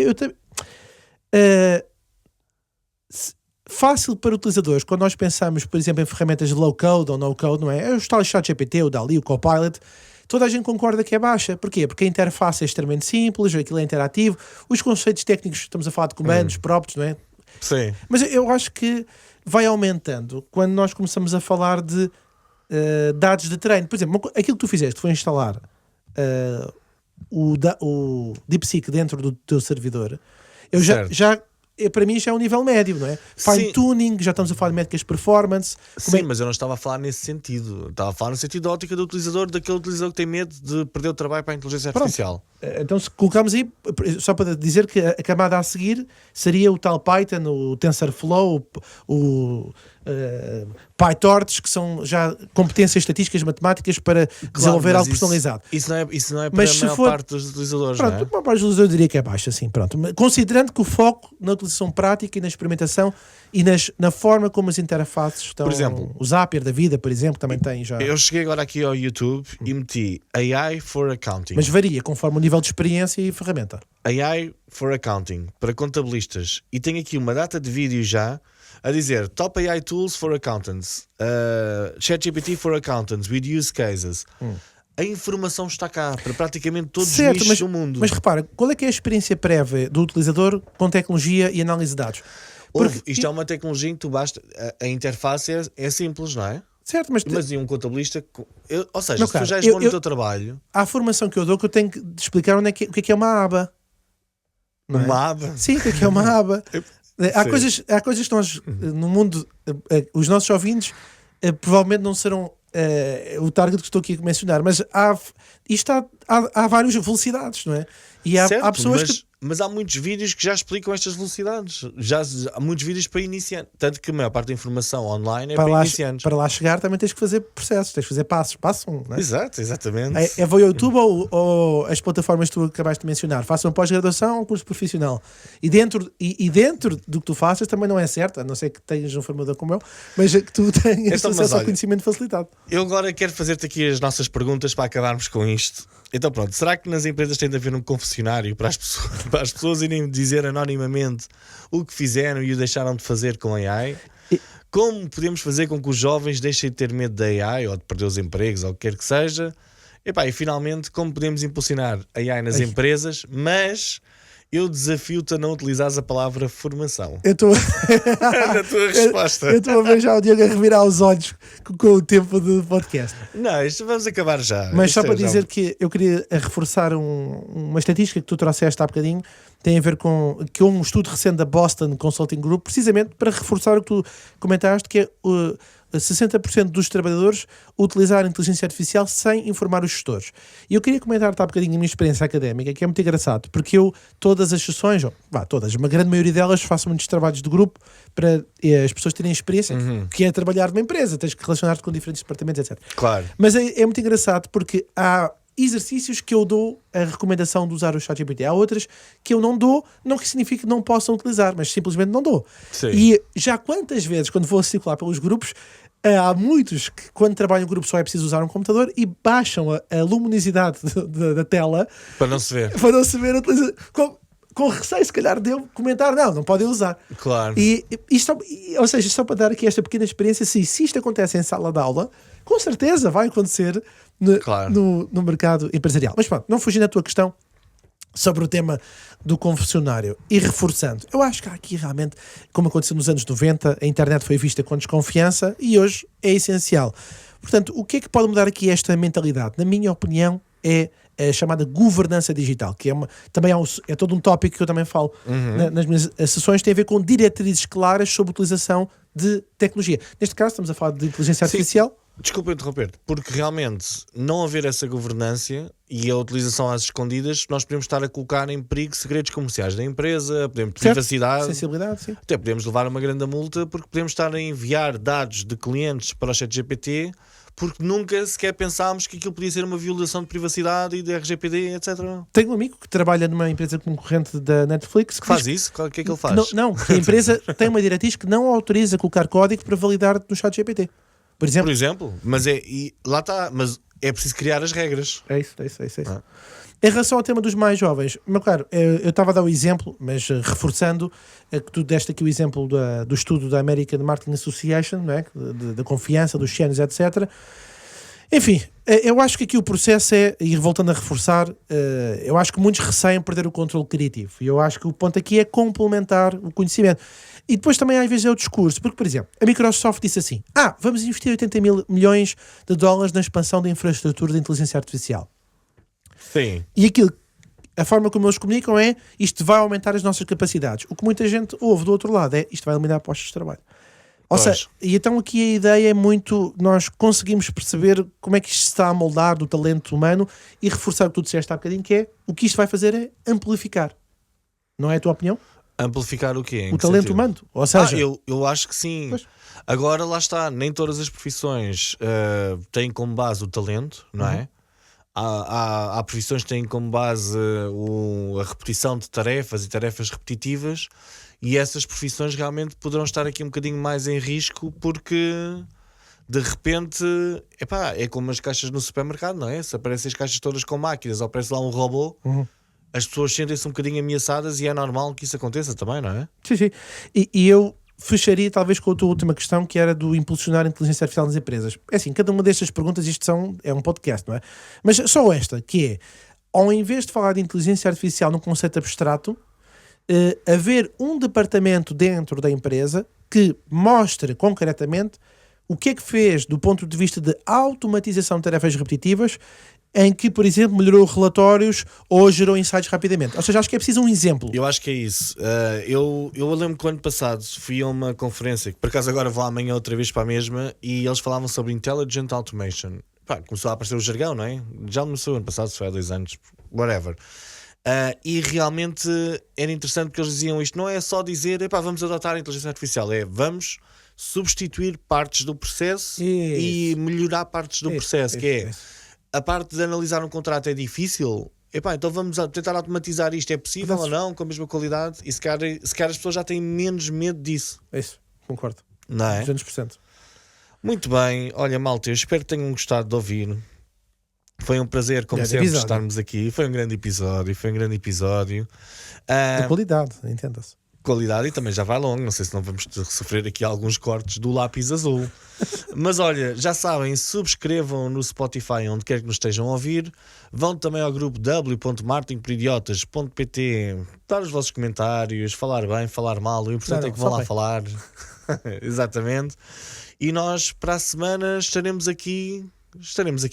Fácil para utilizadores, quando nós pensamos, por exemplo, em ferramentas de low-code ou no-code, não é? O tal ChatGPT, o DALL-E, o Copilot, toda a gente concorda que é baixa. Porquê? Porque a interface é extremamente simples, aquilo é interativo, os conceitos técnicos, estamos a falar de comandos, prompts, não é? Sim. Mas eu acho que vai aumentando quando nós começamos a falar de dados de treino. Por exemplo, aquilo que tu fizeste foi instalar o DeepSeek dentro do teu servidor. Para mim já é um nível médio, não é? Fine-tuning, já estamos a falar de métricas de performance. Sim, mas eu não estava a falar nesse sentido. Estava a falar no sentido da ótica do utilizador, daquele utilizador que tem medo de perder o trabalho para a inteligência artificial. Então, se colocamos aí, só para dizer que a camada a seguir seria o tal Python, o TensorFlow, o PyTorch, que são já competências estatísticas, matemáticas para desenvolver algo personalizado. Isso não é para Mas a se maior for- parte dos utilizadores, Pronto, não é? uma parte dos utilizadores eu diria que é baixa, sim, pronto. Considerando que o foco na utilização prática e na experimentação e na forma como as interfaces estão... Por exemplo, o Zapier da vida, por exemplo, também tem já... Eu cheguei agora aqui ao YouTube e meti AI for Accounting. Mas varia conforme o nível de experiência e ferramenta. AI for Accounting para contabilistas. E tenho aqui uma data de vídeo já a dizer Top AI Tools for Accountants, ChatGPT for Accountants with use cases. A informação está cá para praticamente todos os nichos do mundo. Mas repara, qual é que é a experiência prévia do utilizador com tecnologia e análise de dados? Isto é uma tecnologia em que tu basta. A interface é simples, não é? Certo, mas e um contabilista. Ou seja, Meu se caro, tu já és bom no teu trabalho. há a formação que eu dou que eu tenho que explicar o que é uma aba. Não é? Uma aba. Sim, o que é uma aba. Há Sim. coisas que nós, no mundo, os nossos ouvintes provavelmente não serão o target que estou aqui a mencionar, mas há várias velocidades, não é? E há Certo, pessoas mas há muitos vídeos que já explicam estas velocidades. Há muitos vídeos para iniciantes. Tanto que a maior parte da informação online é para iniciantes. para lá chegar também tens que fazer processos, tens que fazer passos. Passo um, não é? Exato, exatamente. Vou ao YouTube ou as plataformas que tu acabaste de mencionar. Faça uma pós-graduação ou um curso profissional. E dentro do que tu faças também não é certo, a não ser que tenhas um formador como eu, mas que tu tenhas Então, mas acesso ao olha, conhecimento facilitado. Eu agora quero fazer-te aqui as nossas perguntas para acabarmos com isto. Então pronto, será que nas empresas tem de haver um confessionário para as pessoas irem dizer anonimamente o que fizeram e o deixaram de fazer com AI? Como podemos fazer com que os jovens deixem de ter medo da AI ou de perder os empregos ou o que quer que seja? E finalmente, como podemos impulsionar AI nas empresas, mas Eu desafio-te a não utilizares a palavra formação Eu estou na tua resposta. eu estou a ver já o Diogo a revirar os olhos com o tempo do podcast. Não, isto vamos acabar já. Mas Isto só para já- dizer que eu queria reforçar uma estatística que tu trouxeste há bocadinho, tem a ver com que um estudo recente da Boston Consulting Group, precisamente para reforçar o que tu comentaste, que é 60% dos trabalhadores utilizar a inteligência artificial sem informar os gestores. E eu queria comentar-te há bocadinho a minha experiência académica, que é muito engraçado, porque eu, todas as sessões, todas, uma grande maioria delas, faço muitos trabalhos de grupo para as pessoas terem experiência, que é trabalhar numa empresa, tens que relacionar-te com diferentes departamentos, etc. Claro. Mas é muito engraçado porque há exercícios que eu dou a recomendação de usar o ChatGPT. Há outras que eu não dou, não que signifique que não possam utilizar, mas simplesmente não dou. Sim. E já quantas vezes, quando vou circular pelos grupos, há muitos que quando trabalham em grupo só é preciso usar um computador e baixam a luminosidade da tela Para não se ver. para não se ver a utilização. Com receio, se calhar, de eu comentar, não podem usar. Claro. E isto, ou seja, só para dar aqui esta pequena experiência, se isto acontece em sala de aula, com certeza vai acontecer Claro. no mercado empresarial. Mas pronto, não fugindo da tua questão sobre o tema do confessionário e reforçando, eu acho que há aqui realmente, como aconteceu nos anos 90, a internet foi vista com desconfiança e hoje é essencial. Portanto, o que é que pode mudar aqui esta mentalidade? Na minha opinião, é a chamada governança digital, que também é todo um tópico que eu também falo nas minhas sessões, tem a ver com diretrizes claras sobre a utilização de tecnologia. Neste caso, estamos a falar de inteligência Sim. artificial. Desculpa interromper-te, porque realmente não haver essa governança e a utilização às escondidas, nós podemos estar a colocar em perigo segredos comerciais da empresa, podemos Certo. privacidade, Sensibilidade, sim. até podemos levar uma grande multa porque podemos estar a enviar dados de clientes para o ChatGPT porque nunca sequer pensámos que aquilo podia ser uma violação de privacidade e de RGPD, etc. Tenho um amigo que trabalha numa empresa concorrente da Netflix que Faz diz isso? O que é que ele que faz? não, que a empresa tem uma diretriz que não autoriza colocar código para validar no ChatGPT. Por exemplo. Por exemplo, mas lá está, mas é preciso criar as regras. É isso. Ah. Em relação ao tema dos mais jovens, meu caro, eu estava a dar o exemplo, mas reforçando que tu deste aqui o exemplo do estudo da American Marketing Association, não é? Da confiança, dos géneros, etc. Enfim, eu acho que aqui o processo e voltando a reforçar, eu acho que muitos receiam perder o controle criativo. E eu acho que o ponto aqui é complementar o conhecimento. E depois também às vezes é o discurso, porque, por exemplo, a Microsoft disse assim: vamos investir 80 milhões de dólares na expansão da infraestrutura de inteligência artificial. Sim. E aquilo, a forma como eles comunicam é: isto vai aumentar as nossas capacidades. O que muita gente ouve do outro lado é: isto vai eliminar postos de trabalho. Ou seja, e então aqui a ideia é muito, nós conseguimos perceber como é que isto se está a moldar do talento humano e reforçar o que tu disseste há bocadinho, que é, o que isto vai fazer é amplificar. Não é a tua opinião? Amplificar o quê? O talento humano. Ou seja, eu acho que sim. Pois. Agora, lá está, nem todas as profissões têm como base o talento, não é? Há profissões que têm como base a repetição de tarefas e tarefas repetitivas, e essas profissões realmente poderão estar aqui um bocadinho mais em risco porque de repente é como as caixas no supermercado, não é? Se aparecem as caixas todas com máquinas ou aparece lá um robô, as pessoas sentem-se um bocadinho ameaçadas e é normal que isso aconteça também, não é? sim. E eu fecharia talvez com a tua última questão, que era do impulsionar a inteligência artificial nas empresas. É assim, cada uma destas perguntas, é um podcast, não é? Mas só esta, que é, ao invés de falar de inteligência artificial num conceito abstrato, haver um departamento dentro da empresa que mostre concretamente o que é que fez do ponto de vista de automatização de tarefas repetitivas, em que, por exemplo, melhorou relatórios ou gerou insights rapidamente. Ou seja, acho que é preciso um exemplo. Eu acho que é isso. Eu lembro que o ano passado fui a uma conferência, que por acaso agora vou amanhã outra vez para a mesma, e eles falavam sobre Intelligent Automation. Começou a aparecer o jargão, não é? Já começou ano passado, se foi há 2 anos, whatever. E realmente era interessante porque eles diziam isto não é só dizer vamos adotar a inteligência artificial, vamos substituir partes do processo e melhorar partes do processo, que é a parte de analisar um contrato é difícil, então vamos tentar automatizar isto, é possível ou não, com a mesma qualidade, e se calhar as pessoas já têm menos medo disso. É isso, concordo. Não é? 200%. Muito bem, olha malta, eu espero que tenham gostado de ouvir. Foi um prazer, como sempre, estarmos aqui. Foi um grande episódio. De qualidade, entenda-se. qualidade e também já vai longo. Não sei se não vamos sofrer aqui alguns cortes do lápis azul. Mas olha, já sabem, subscrevam no Spotify onde quer que nos estejam a ouvir. Vão também ao grupo w.martinporidiotas.pt dar os vossos comentários, falar bem, falar mal. O importante é que vão lá falar. Exatamente. E nós para a semana estaremos aqui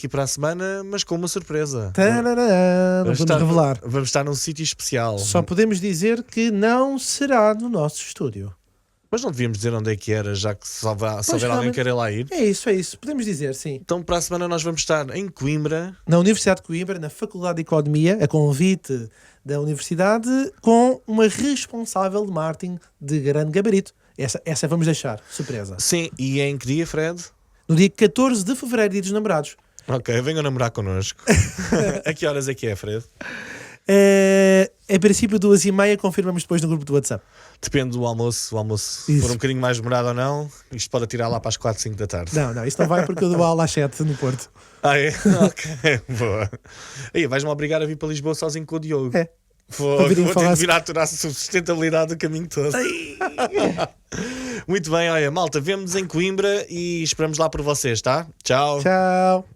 para a semana, mas com uma surpresa. Tarará, não podemos revelar. Vamos estar num sítio especial. Só podemos dizer que não será no nosso estúdio. Mas não devíamos dizer onde é que era, já que se houver alguém realmente, que queira lá ir. É isso. Podemos dizer, sim. Então para a semana nós vamos estar em Coimbra. Na Universidade de Coimbra, na Faculdade de Economia, a convite da Universidade, com uma responsável de marketing de grande gabarito. Essa vamos deixar, surpresa. Sim, e é em que dia, Fred? No dia 14 de Fevereiro, dia dos namorados. Ok, venham namorar connosco. A que horas é que é, Fred? Em princípio 2h30, confirmamos depois no grupo do WhatsApp. Depende do almoço. Se o almoço Isso. for um bocadinho mais demorado ou não, isto pode atirar lá para as 4, 5 da tarde. Não, isso não vai porque eu dou aula às 7 no Porto. Ah, é? Ok, boa. Aí, vais-me obrigar a vir para Lisboa sozinho com o Diogo. É. Vou ter de vir a aturar a sustentabilidade do caminho todo. Muito bem, olha, malta, vemo-nos em Coimbra e esperamos lá por vocês, tá? Tchau. Tchau.